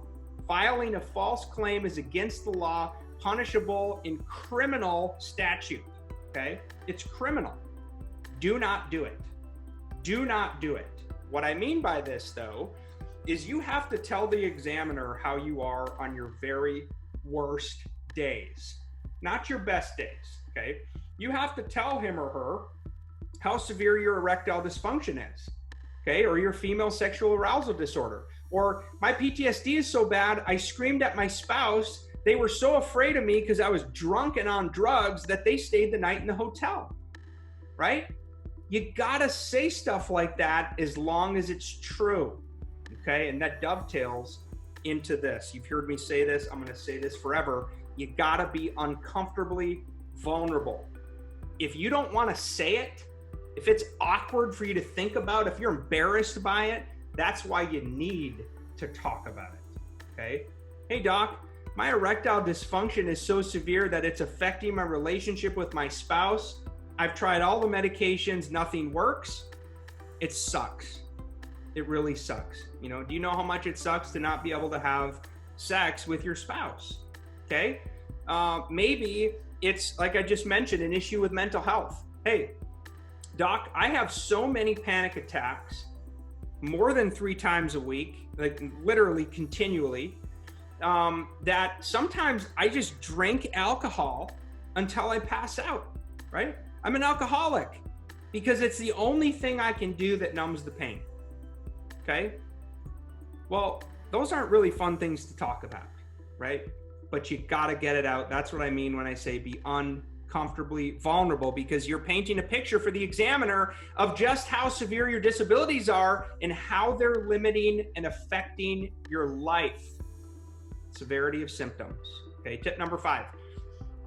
Filing a false claim is against the law, punishable in criminal statute. Okay? It's criminal. Do not do it. Do not do it. What I mean by this, though, is you have to tell the examiner how you are on your very worst days, not your best days. Okay? You have to tell him or her how severe your erectile dysfunction is. Okay? Or your female sexual arousal disorder. Or my PTSD is so bad, I screamed at my spouse. They were so afraid of me because I was drunk and on drugs that they stayed the night in the hotel, right? You gotta say stuff like that as long as it's true, okay? And that dovetails into this. You've heard me say this, I'm gonna say this forever. You gotta be uncomfortably vulnerable. If you don't wanna say it, if it's awkward for you to think about, if you're embarrassed by it, that's why you need to talk about it, okay? Hey doc, my erectile dysfunction is so severe that it's affecting my relationship with my spouse. I've tried all the medications, nothing works. It sucks. It really sucks. You know, do you know how much it sucks to not be able to have sex with your spouse? Okay? Maybe it's, like I just mentioned, an issue with mental health. Hey, doc, I have so many panic attacks more than 3 times a week, like literally continually, that sometimes I just drink alcohol until I pass out, right? I'm an alcoholic because it's the only thing I can do that numbs the pain, okay? Well, those aren't really fun things to talk about, right? But you gotta get it out. That's what I mean when I say be uncomfortably vulnerable, because you're painting a picture for the examiner of just how severe your disabilities are and how they're limiting and affecting your life. Severity of symptoms. Okay, tip number 5.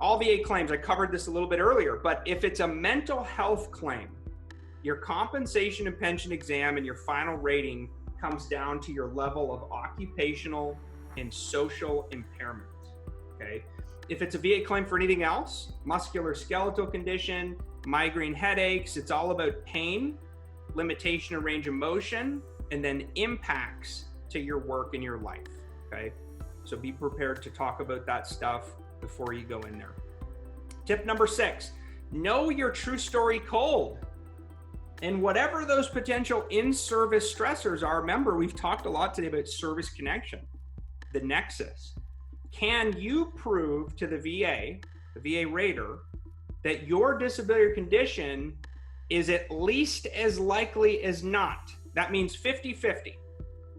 All VA claims, I covered this a little bit earlier, but if it's a mental health claim, your compensation and pension exam and your final rating comes down to your level of occupational and social impairment. Okay. If it's a VA claim for anything else, muscular skeletal condition, migraine headaches, it's all about pain, limitation of range of motion, and then impacts to your work and your life. Okay. So be prepared to talk about that stuff before you go in there. Tip number 6, know your true story cold. And whatever those potential in-service stressors are, remember, we've talked a lot today about service connection, the Nexus. Can you prove to the VA rater, that your disability or condition is at least as likely as not? That means 50-50,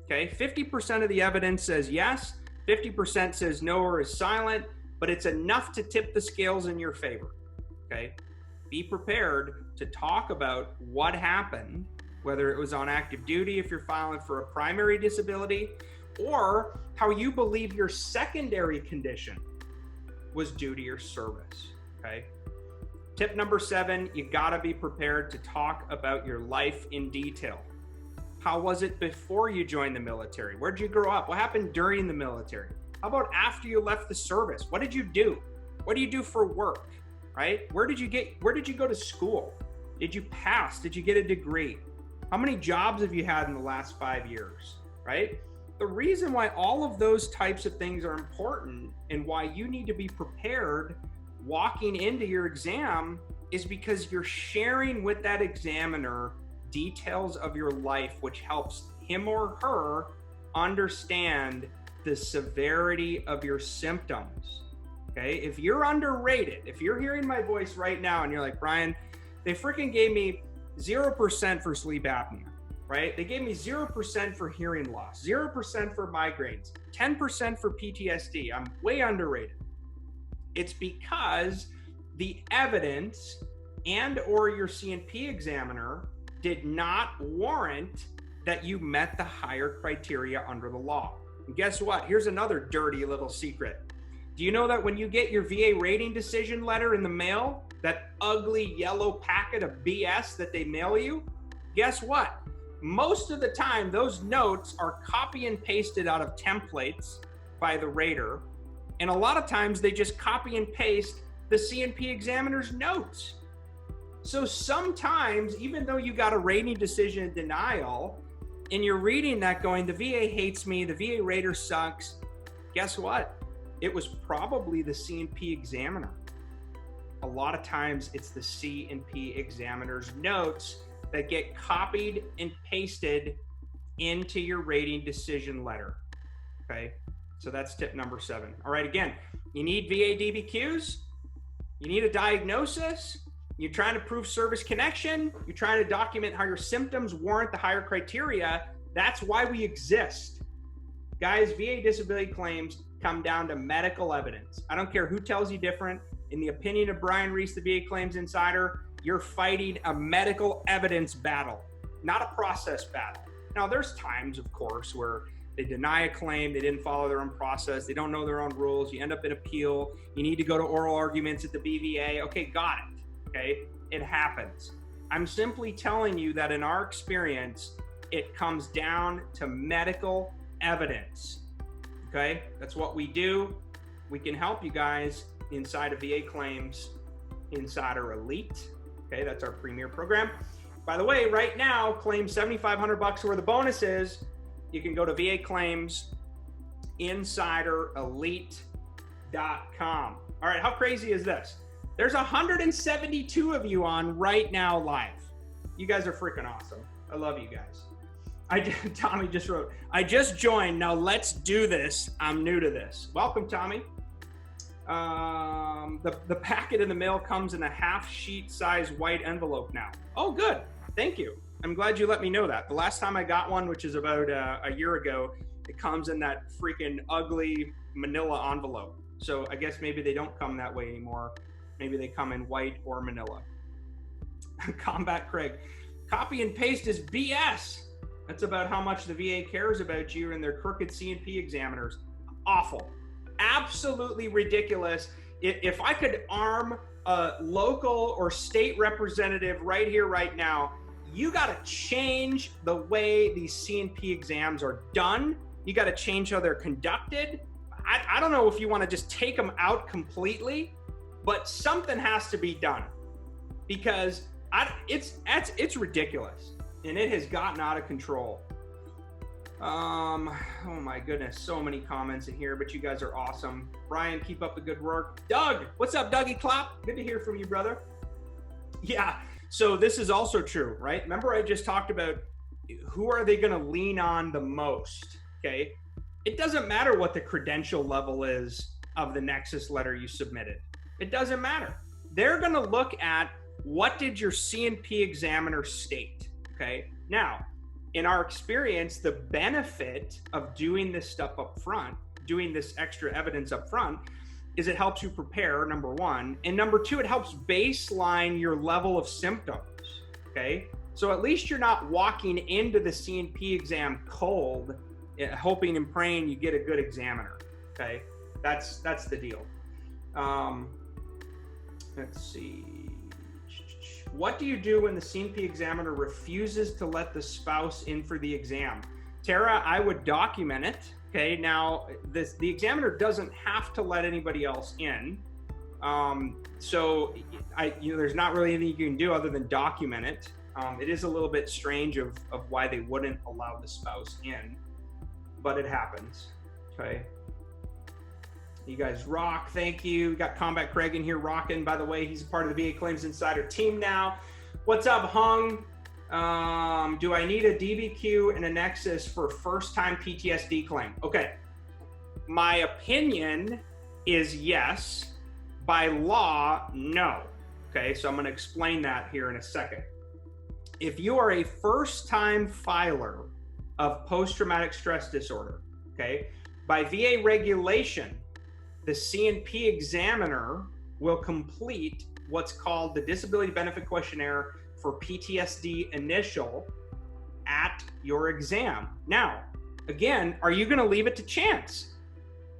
okay? 50% of the evidence says yes, 50% says no or is silent, but it's enough to tip the scales in your favor, okay? Be prepared to talk about what happened, whether it was on active duty if you're filing for a primary disability, or how you believe your secondary condition was due to your service, okay? Tip number 7, you gotta be prepared to talk about your life in detail. How was it before you joined the military? Where'd you grow up? What happened during the military? How about after you left the service? What did you do? What do you do for work, right? Where did you go to school? Did you pass? Did you get a degree? How many jobs have you had in the last 5 years, right? The reason why all of those types of things are important and why you need to be prepared walking into your exam is because you're sharing with that examiner details of your life, which helps him or her understand the severity of your symptoms. Okay, if you're underrated, if you're hearing my voice right now and you're like, Brian, they freaking gave me 0% for sleep apnea, right? They gave me 0% for hearing loss, 0% for migraines, 10% for PTSD. I'm way underrated. It's because the evidence and or your CNP examiner did not warrant that you met the higher criteria under the law. And guess what? Here's another dirty little secret. Do you know that when you get your VA rating decision letter in the mail, that ugly yellow packet of BS that they mail you, guess what? Most of the time, those notes are copy and pasted out of templates by the rater. And a lot of times they just copy and paste the CNP examiner's notes. So sometimes, even though you got a rating decision in denial, and you're reading that going, the VA hates me, the VA rater sucks, guess what? It was probably the CNP examiner. A lot of times it's the CNP examiner's notes that get copied and pasted into your rating decision letter, okay? So that's tip number 7. All right, again, you need VA DBQs, you need a diagnosis, you're trying to prove service connection, you're trying to document how your symptoms warrant the higher criteria. That's why we exist. Guys, VA disability claims come down to medical evidence. I don't care who tells you different. In the opinion of Brian Reese, the VA Claims Insider, you're fighting a medical evidence battle, not a process battle. Now, there's times, of course, where they deny a claim, they didn't follow their own process, they don't know their own rules, you end up in appeal, you need to go to oral arguments at the BVA. Okay, got it. Okay, it happens. I'm simply telling you that in our experience, it comes down to medical evidence. Okay, that's what we do. We can help you guys inside of VA Claims Insider Elite. Okay, that's our premier program. By the way, right now, claim $7,500 where the bonus is. You can go to VA Claims Insider Elite.com. All right, how crazy is this? There's 172 of you on right now live. You guys are freaking awesome. I love you guys. Tommy just wrote, I just joined. Now let's do this. I'm new to this. Welcome, Tommy. The packet in the mail comes in a half sheet size white envelope now. Oh, good. Thank you. I'm glad you let me know that. The last time I got one, which is about a year ago, it comes in that freaking ugly manila envelope. So I guess maybe they don't come that way anymore. Maybe they come in white or manila. Combat Craig. Copy and paste is BS. That's about how much the VA cares about you and their crooked CNP examiners. Awful. Absolutely ridiculous. If I could arm a local or state representative right here, right now, you got to change the way these CNP exams are done. You got to change how they're conducted. I don't know if you want to just take them out completely, but something has to be done because it's ridiculous and it has gotten out of control. Oh my goodness, so many comments in here, but you guys are awesome. Brian, keep up the good work. Doug, what's up, Dougie Clap? Good to hear from you, brother. Yeah, so this is also true, right? Remember I just talked about who are they going to lean on the most, okay? It doesn't matter what the credential level is of the Nexus letter you submitted. It doesn't matter. They're going to look at what did your CNP examiner state, okay? Now, in our experience, the benefit of doing this stuff up front, doing this extra evidence up front, is it helps you prepare, number one. And number two, it helps baseline your level of symptoms, okay? So at least you're not walking into the CNP exam cold, hoping and praying you get a good examiner, okay? That's the deal. Let's see. What do you do when the CNP examiner refuses to let the spouse in for the exam? Tara, I would document it. Okay, now the examiner doesn't have to let anybody else in. So there's not really anything you can do other than document it. It is a little bit strange of why they wouldn't allow the spouse in, but it happens. Okay. You guys rock. Thank you. We got Combat Craig in here rocking. By the way, he's a part of the VA Claims Insider team now. What's up, Hung? Do I need a DBQ and a Nexus for first-time PTSD claim? Okay. My opinion is yes. By law, no. Okay, so I'm going to explain that here in a second. If you are a first-time filer of post-traumatic stress disorder, okay, by VA regulation, the CNP examiner will complete what's called the Disability Benefit Questionnaire for PTSD initial at your exam. Now, again, are you going to leave it to chance?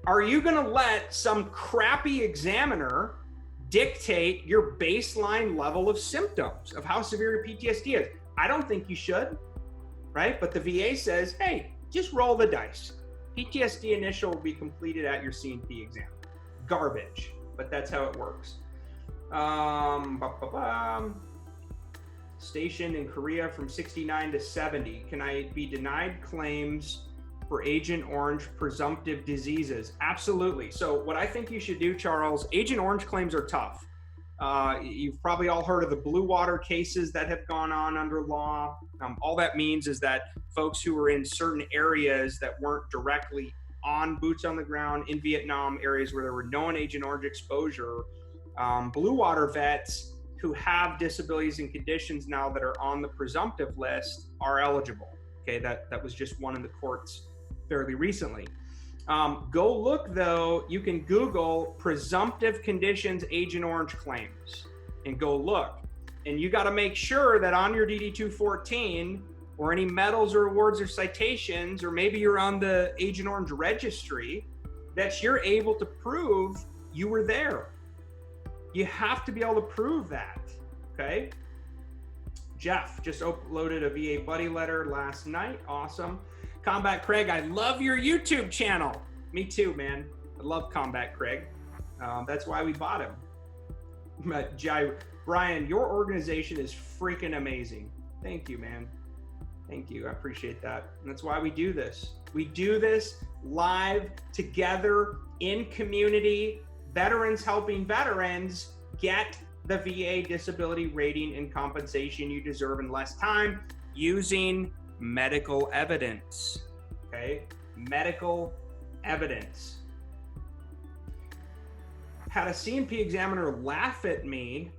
Are you going to let some crappy examiner dictate your baseline level of symptoms of how severe your PTSD is? I don't think you should, right? But the VA says, hey, just roll the dice. PTSD initial will be completed at your CNP exam. Garbage, but that's how it works. Stationed in Korea from 69 to 70. Can I be denied claims for Agent Orange presumptive diseases? Absolutely. So what I think you should do, Charles, Agent Orange claims are tough. You've probably all heard of the blue water cases that have gone on under law. All that means is that folks who were in certain areas that weren't directly on boots on the ground in Vietnam, areas where there were known Agent Orange exposure, blue water vets who have disabilities and conditions now that are on the presumptive list are eligible. Okay, that was just one in the courts fairly recently. Go look though, you can Google presumptive conditions Agent Orange claims and go look. And you got to make sure that on your DD-214 or any medals or awards or citations, or maybe you're on the Agent Orange registry, that you're able to prove you were there. You have to be able to prove that, okay? Jeff just uploaded a VA buddy letter last night. Awesome. Combat Craig, I love your YouTube channel. Me too, man. I love Combat Craig. That's why we bought him. Brian, your organization is freaking amazing. Thank you, man. Thank you. I appreciate that. And that's why we do this. We do this live together in community, veterans helping veterans get the VA disability rating and compensation you deserve in less time using medical evidence. Okay? Medical evidence. Had a CNP examiner laugh at me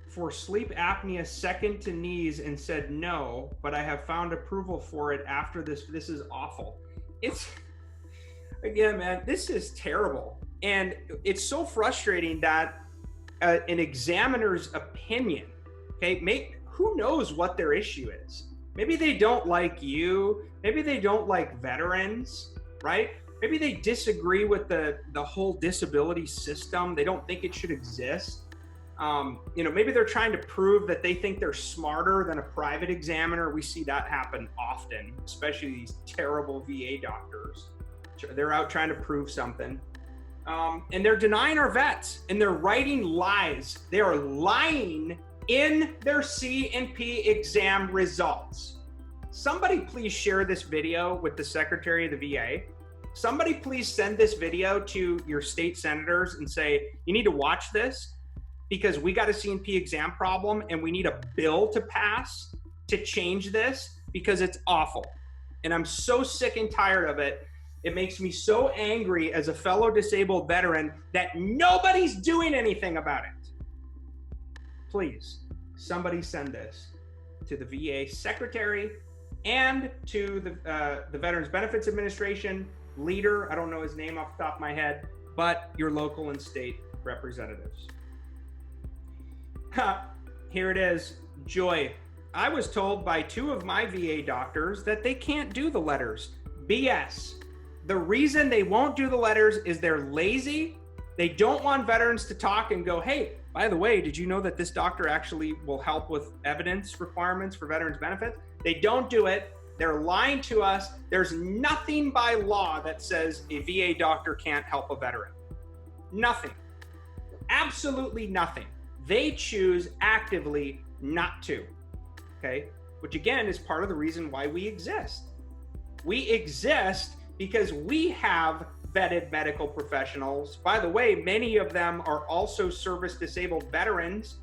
for sleep apnea second to knees and said no, but I have found approval for it after this. This is awful. It's, again, man, this is terrible. And it's so frustrating that an examiner's opinion, okay, who knows what their issue is? Maybe they don't like you. Maybe they don't like veterans, right? Maybe they disagree with the whole disability system. They don't think it should exist. Maybe they're trying to prove that they think they're smarter than a private examiner. We see that happen often, especially these terrible VA doctors. They're out trying to prove something. And they're denying our vets, and they're writing lies. They are lying in their CNP exam results. Somebody please share this video with the Secretary of the VA. Somebody please send this video to your state senators and say, you need to watch this because we got a CNP exam problem and we need a bill to pass to change this because it's awful. And I'm so sick and tired of it. It makes me so angry as a fellow disabled veteran that nobody's doing anything about it. Please, somebody send this to the VA Secretary and to the Veterans Benefits Administration leader. I don't know his name off the top of my head, but your local and state representatives. Here it is. Joy. I was told by 2 of my VA doctors that they can't do the letters. BS. The reason they won't do the letters is they're lazy. They don't want veterans to talk and go, hey, By the way, did you know that this doctor actually will help with evidence requirements for veterans benefits? They don't do it. They're lying to us. There's nothing by law that says a VA doctor can't help a veteran. Nothing. Absolutely nothing. They choose actively not to. Okay? Which again is part of the reason why we exist. We exist because we have vetted medical professionals. By the way, many of them are also service disabled veterans.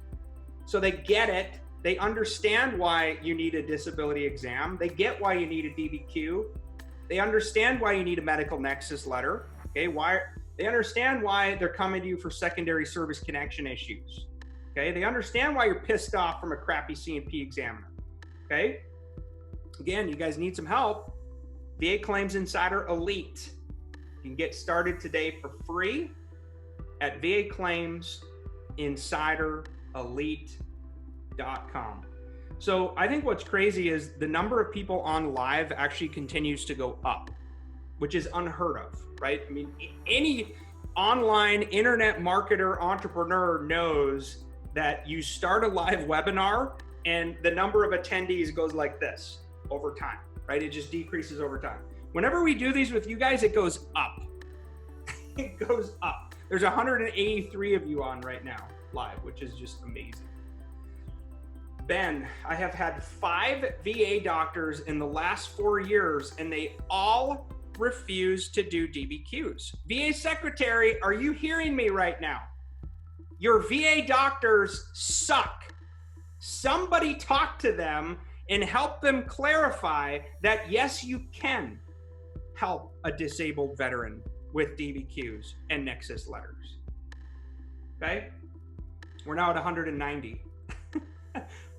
So they get it. They understand why you need a disability exam. They get why you need a DBQ. They understand why you need a medical nexus letter. Okay, they understand why they're coming to you for secondary service connection issues. Okay, they understand why you're pissed off from a crappy C&P examiner. Okay, again, you guys need some help. VA Claims Insider Elite. You can get started today for free at VAClaimsInsiderElite.com. So I think what's crazy is the number of people on live actually continues to go up, which is unheard of, right? I mean, any online internet marketer, entrepreneur knows that you start a live webinar and the number of attendees goes like this over time, right? It just decreases over time. Whenever we do these with you guys, it goes up. It goes up. There's 183 of you on right now live, which is just amazing. Ben, I have had 5 VA doctors in the last 4 years, and they all refuse to do DBQs. VA secretary, are you hearing me right now? Your VA doctors suck. Somebody talk to them and help them clarify that yes, you can help a disabled veteran with DBQs and Nexus letters. Okay? We're now at 190.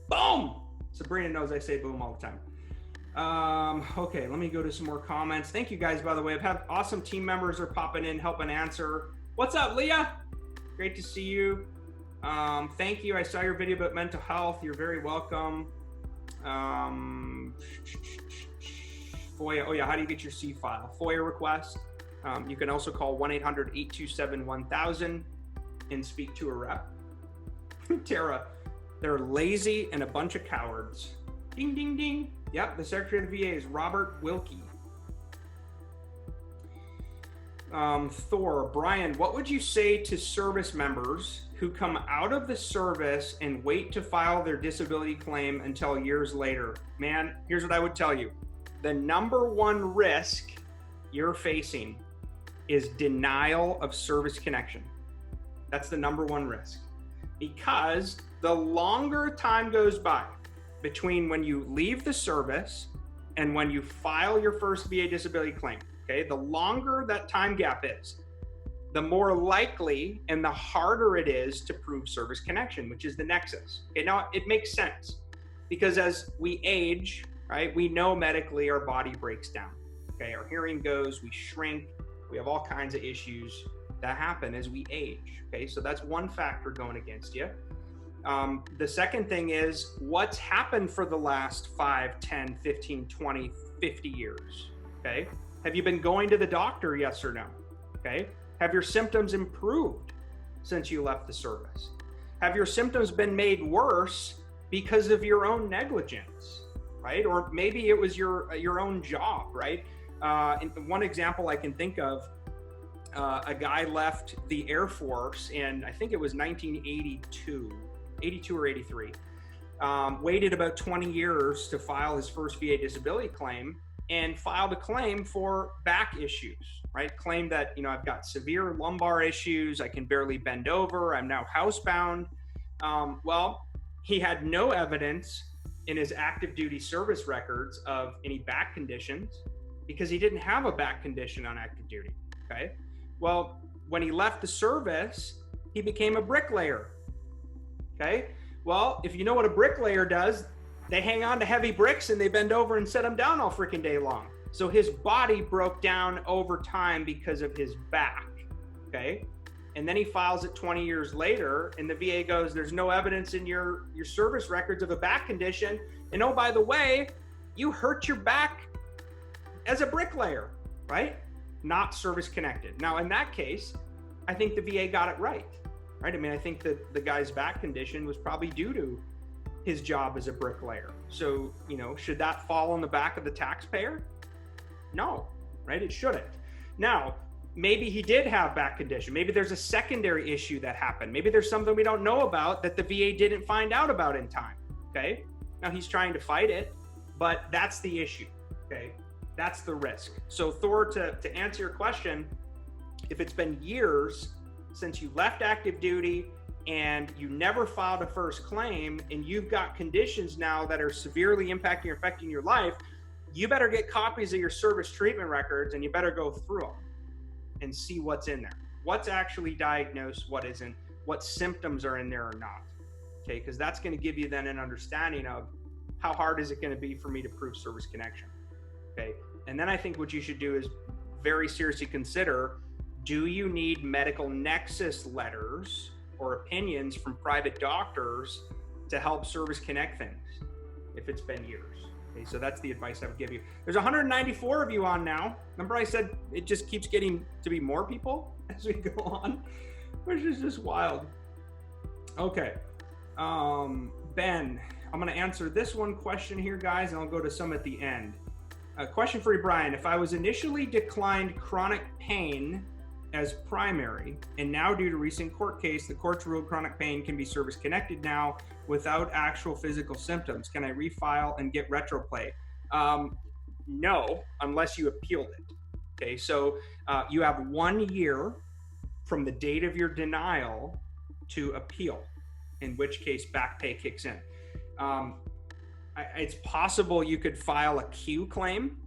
Boom! Sabrina knows I say boom all the time. Okay, let me go to some more comments. Thank you guys, by the way. I've had awesome team members are popping in, helping answer. What's up, Leah? Great to see you. Thank you. I saw your video about mental health. You're very welcome. FOIA. Oh yeah, how do you get your C file? FOIA request. You can also call 1-800-827-1000 and speak to a rep. Tara, they're lazy and a bunch of cowards. Ding, ding, ding. Yep, the Secretary of the VA is Robert Wilkie. Thor, Brian, what would you say to service members who come out of the service and wait to file their disability claim until years later? Man, here's what I would tell you. The number one risk you're facing is denial of service connection. That's the number one risk. Because the longer time goes by between when you leave the service and when you file your first VA disability claim, okay, the longer that time gap is, the more likely and the harder it is to prove service connection, which is the nexus. Okay, now it makes sense because as we age, right, we know medically our body breaks down. Okay, our hearing goes, we shrink, we have all kinds of issues that happen as we age. Okay, so that's one factor going against you. The second thing is what's happened for the last 5, 10, 15, 20, 50 years. Okay, have you been going to the doctor, yes or no? Okay, have your symptoms improved since you left the service? Have your symptoms been made worse because of your own negligence, right? Or maybe it was your own job, right? One example I can think of, a guy left the Air Force in, I think it was 82 or 83, waited about 20 years to file his first VA disability claim and filed a claim for back issues, right? Claimed that, I've got severe lumbar issues, I can barely bend over, I'm now housebound. Well, he had no evidence in his active duty service records of any back conditions because he didn't have a back condition on active duty, okay? Well, when he left the service, he became a bricklayer, okay? Well, if you know what a bricklayer does, they hang on to heavy bricks and they bend over and set them down all freaking day long. So his body broke down over time because of his back, okay? And then he files it 20 years later and the VA goes, there's no evidence in your service records of a back condition. And oh, by the way, you hurt your back as a bricklayer, right? Not service connected. Now, in that case, I think the VA got it right. right? I mean, I think that the guy's back condition was probably due to his job as a bricklayer. So, you know, should that fall on the back of the taxpayer? No, right? It shouldn't. Now, maybe he did have back condition. Maybe there's a secondary issue that happened. Maybe there's something we don't know about that the VA didn't find out about in time, okay? Now he's trying to fight it, but that's the issue, okay? That's the risk. So Thor, to answer your question, if it's been years since you left active duty and you never filed a first claim and you've got conditions now that are severely impacting or affecting your life, you better get copies of your service treatment records and you better go through them and see what's in there. What's actually diagnosed, what isn't, what symptoms are in there or not, okay? Because that's gonna give you then an understanding of how hard is it gonna be for me to prove service connection, okay? And then I think what you should do is very seriously consider, do you need medical nexus letters or opinions from private doctors to help service connect things if it's been years? Okay, so that's the advice I would give you. There's 194 of you on now. Remember I said it just keeps getting to be more people as we go on, which is just wild. Okay, Ben, I'm gonna answer this one question here, guys, and I'll go to some at the end. A question for you, Brian. If I was initially declined chronic pain as primary, and now due to recent court case, the courts ruled chronic pain can be service connected now without actual physical symptoms, can I refile and get retroplay? No, unless you appealed it. Okay, so you have 1 year from the date of your denial to appeal, in which case back pay kicks in. It's possible you could file a Q claim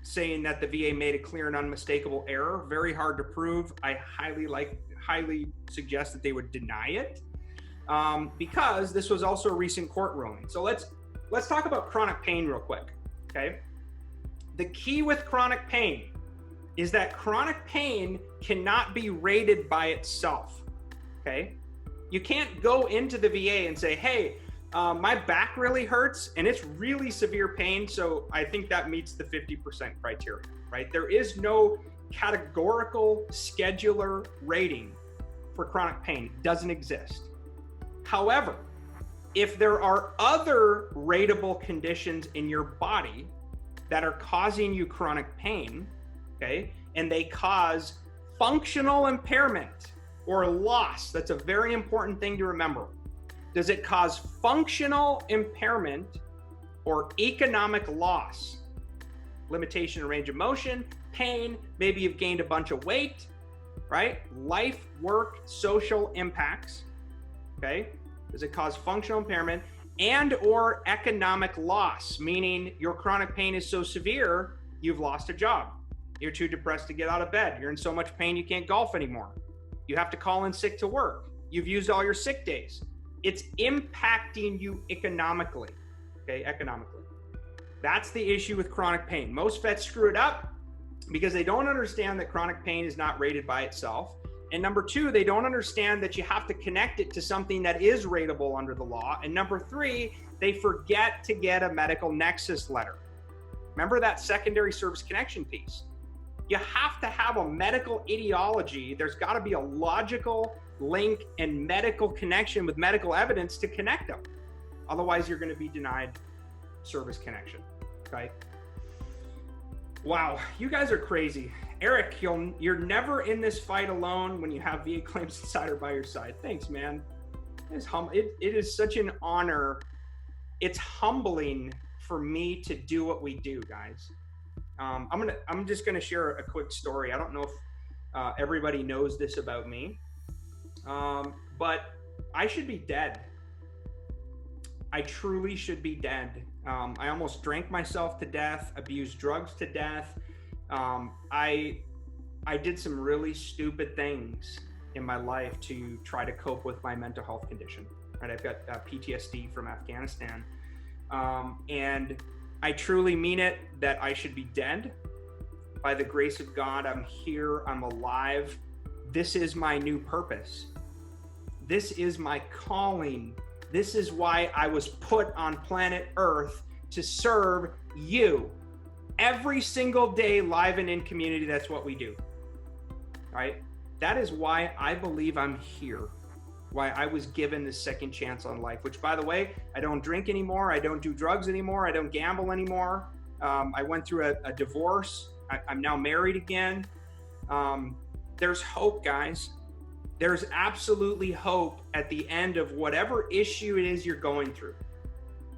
saying that the VA made a clear and unmistakable error. Very hard to prove. I highly suggest that they would deny it because this was also a recent court ruling. So let's talk about chronic pain real quick, okay? The key with chronic pain is that chronic pain cannot be rated by itself, okay? You can't go into the VA and say, hey, my back really hurts and it's really severe pain, so I think that meets the 50% criteria, right? There is no categorical scheduler rating for chronic pain. It doesn't exist. However, if there are other rateable conditions in your body that are causing you chronic pain, okay, and they cause functional impairment or loss, that's a very important thing to remember. Does it cause functional impairment or economic loss? Limitation in range of motion, pain, maybe you've gained a bunch of weight, right? Life, work, social impacts, okay? Does it cause functional impairment and or economic loss, meaning your chronic pain is so severe, you've lost a job. You're too depressed to get out of bed. You're in so much pain you can't golf anymore. You have to call in sick to work. You've used all your sick days. It's impacting you economically, okay, economically. That's the issue with chronic pain. Most vets screw it up because they don't understand that chronic pain is not rated by itself. And number two, they don't understand that you have to connect it to something that is rateable under the law. And number three, they forget to get a medical nexus letter. Remember that secondary service connection piece. You have to have a medical etiology. There's got to be a logical link and medical connection with medical evidence to connect them. Otherwise, you're going to be denied service connection, okay? Wow, you guys are crazy. Eric, you're never in this fight alone when you have VA Claims Insider by your side. Thanks, man. It is such an honor. It's humbling for me to do what we do, guys. I'm just gonna share a quick story. I don't know if everybody knows this about me, but I should be dead. I truly should be dead. I almost drank myself to death, abused drugs to death. I did some really stupid things in my life to try to cope with my mental health condition. Right, I've got Ptsd from Afghanistan, and I truly mean it that I should be dead. By the grace of God, I'm here, I'm alive. This is my new purpose. This is my calling. This is why I was put on planet Earth, to serve you. Every single day, live and in community, that's what we do. Right? That is why I believe I'm here. why I was given this second chance on life, which, by the way, I don't drink anymore. I don't do drugs anymore. I don't gamble anymore. I went through a divorce. I'm now married again. There's hope, guys. There's absolutely hope at the end of whatever issue it is you're going through.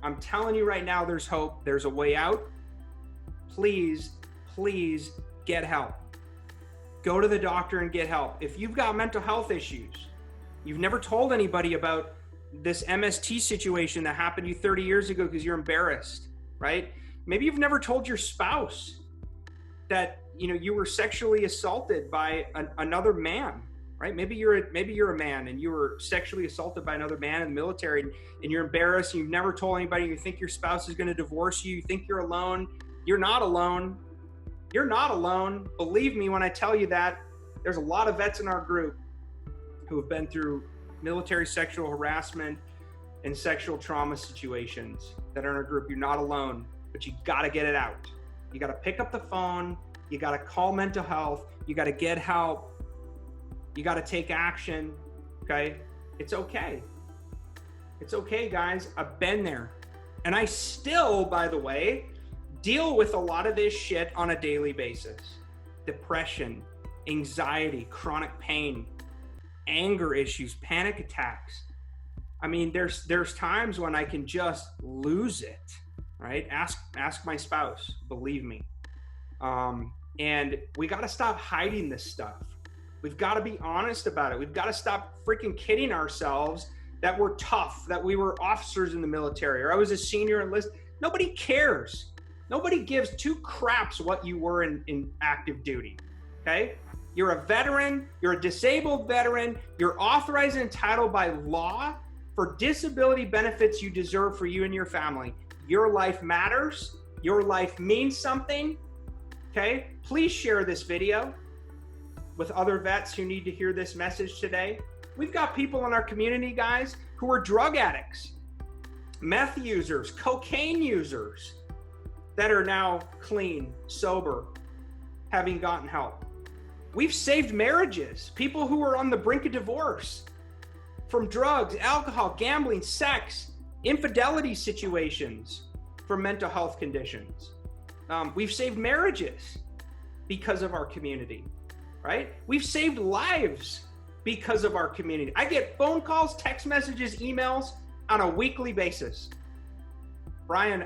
I'm telling you right now, there's hope. There's a way out. Please, please get help. Go to the doctor and get help. If you've got mental health issues, you've never told anybody about this MST situation that happened to you 30 years ago because you're embarrassed, right? Maybe you've never told your spouse that you were sexually assaulted by another man, right? Maybe you're a man and you were sexually assaulted by another man in the military, and you're embarrassed. And you've never told anybody. You think your spouse is going to divorce you. You think you're alone. You're not alone. You're not alone. Believe me when I tell you that. There's a lot of vets in our group who have been through military sexual harassment and sexual trauma situations that are in our group. You're not alone, but you got to get it out. You got to pick up the phone. You got to call mental health. You got to get help. You got to take action. Okay? It's okay. It's okay, guys. I've been there. And I still, by the way, deal with a lot of this shit on a daily basis. Depression, anxiety, chronic pain, anger issues, panic attacks. I mean, there's times when I can just lose it, right? Ask my spouse, believe me. And we got to stop hiding this stuff. We've got to be honest about it. We've got to stop freaking kidding ourselves that we're tough, that we were officers in the military, or I was a senior enlisted. Nobody cares. Nobody gives two craps what you were in active duty, okay? You're a veteran, you're a disabled veteran, you're authorized and entitled by law for disability benefits you deserve for you and your family. Your life matters, your life means something, okay? Please share this video with other vets who need to hear this message today. We've got people in our community, guys, who are drug addicts, meth users, cocaine users, that are now clean, sober, having gotten help. We've saved marriages, people who are on the brink of divorce from drugs, alcohol, gambling, sex, infidelity situations, from mental health conditions. We've saved marriages because of our community, right? We've saved lives because of our community. I get phone calls, text messages, emails on a weekly basis. Brian,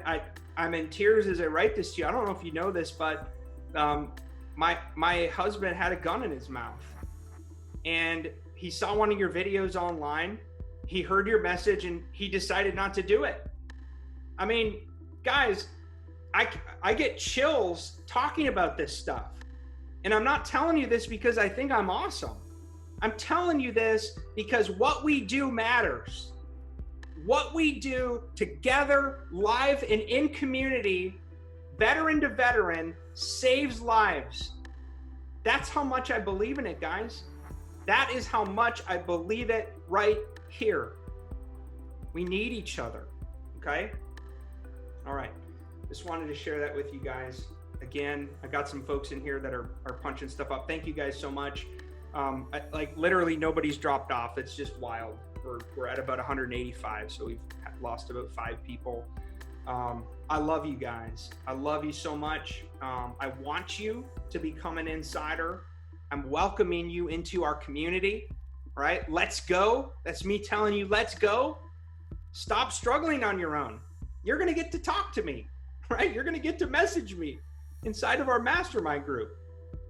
I'm in tears as I write this to you. I don't know if you know this, but my husband had a gun in his mouth, and he saw one of your videos online. He heard your message and he decided not to do it. I mean, guys, I get chills talking about this stuff. And I'm not telling you this because I think I'm awesome. I'm telling you this because what we do matters. What we do together, live and in community, veteran to veteran, saves lives. That's how much I believe in it, guys. That is how much I believe it right here. We need each other, okay? All right, just wanted to share that with you guys. Again, I got some folks in here that are punching stuff up. Thank you guys so much. Like literally nobody's dropped off. It's just wild. We're at about 185, so we've lost about 5 people. I love you guys. I love you so much. I want you to become an insider. I'm welcoming you into our community, right? Let's go. That's me telling you, let's go. Stop struggling on your own. You're going to get to talk to me, right? You're going to get to message me inside of our mastermind group.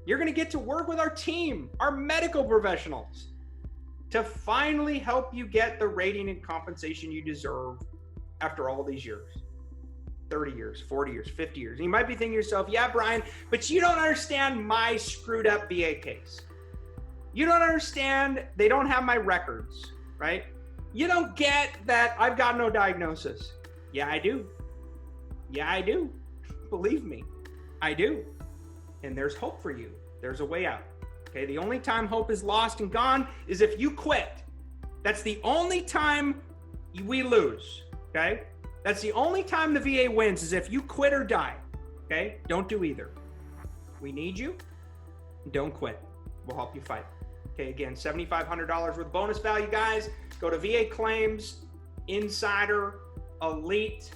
You're going to get to work with our team, our medical professionals, to finally help you get the rating and compensation you deserve after all these years. 30 years, 40 years, 50 years. And you might be thinking to yourself, yeah, Brian, but you don't understand my screwed up VA case. You don't understand, they don't have my records, right? You don't get that I've got no diagnosis. Yeah, I do. Yeah, I do. Believe me, I do. And there's hope for you. There's a way out. Okay, the only time hope is lost and gone is if you quit. That's the only time we lose, okay? That's the only time the VA wins is if you quit or die, okay? Don't do either. We need you. Don't quit. We'll help you fight. Okay, again, $7,500 worth of bonus value, guys. Go to VA Claims Insider Elite.com.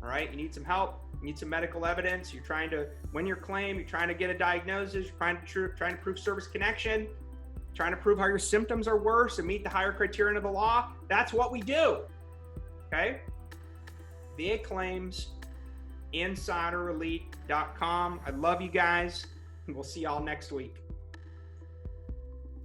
All right, you need some help, you need some medical evidence, you're trying to win your claim, you're trying to get a diagnosis, you're trying to prove service connection, trying to prove how your symptoms are worse and meet the higher criterion of the law. That's what we do. Okay? VA Claims Insider Elite.com. I love you guys, and we'll see y'all next week.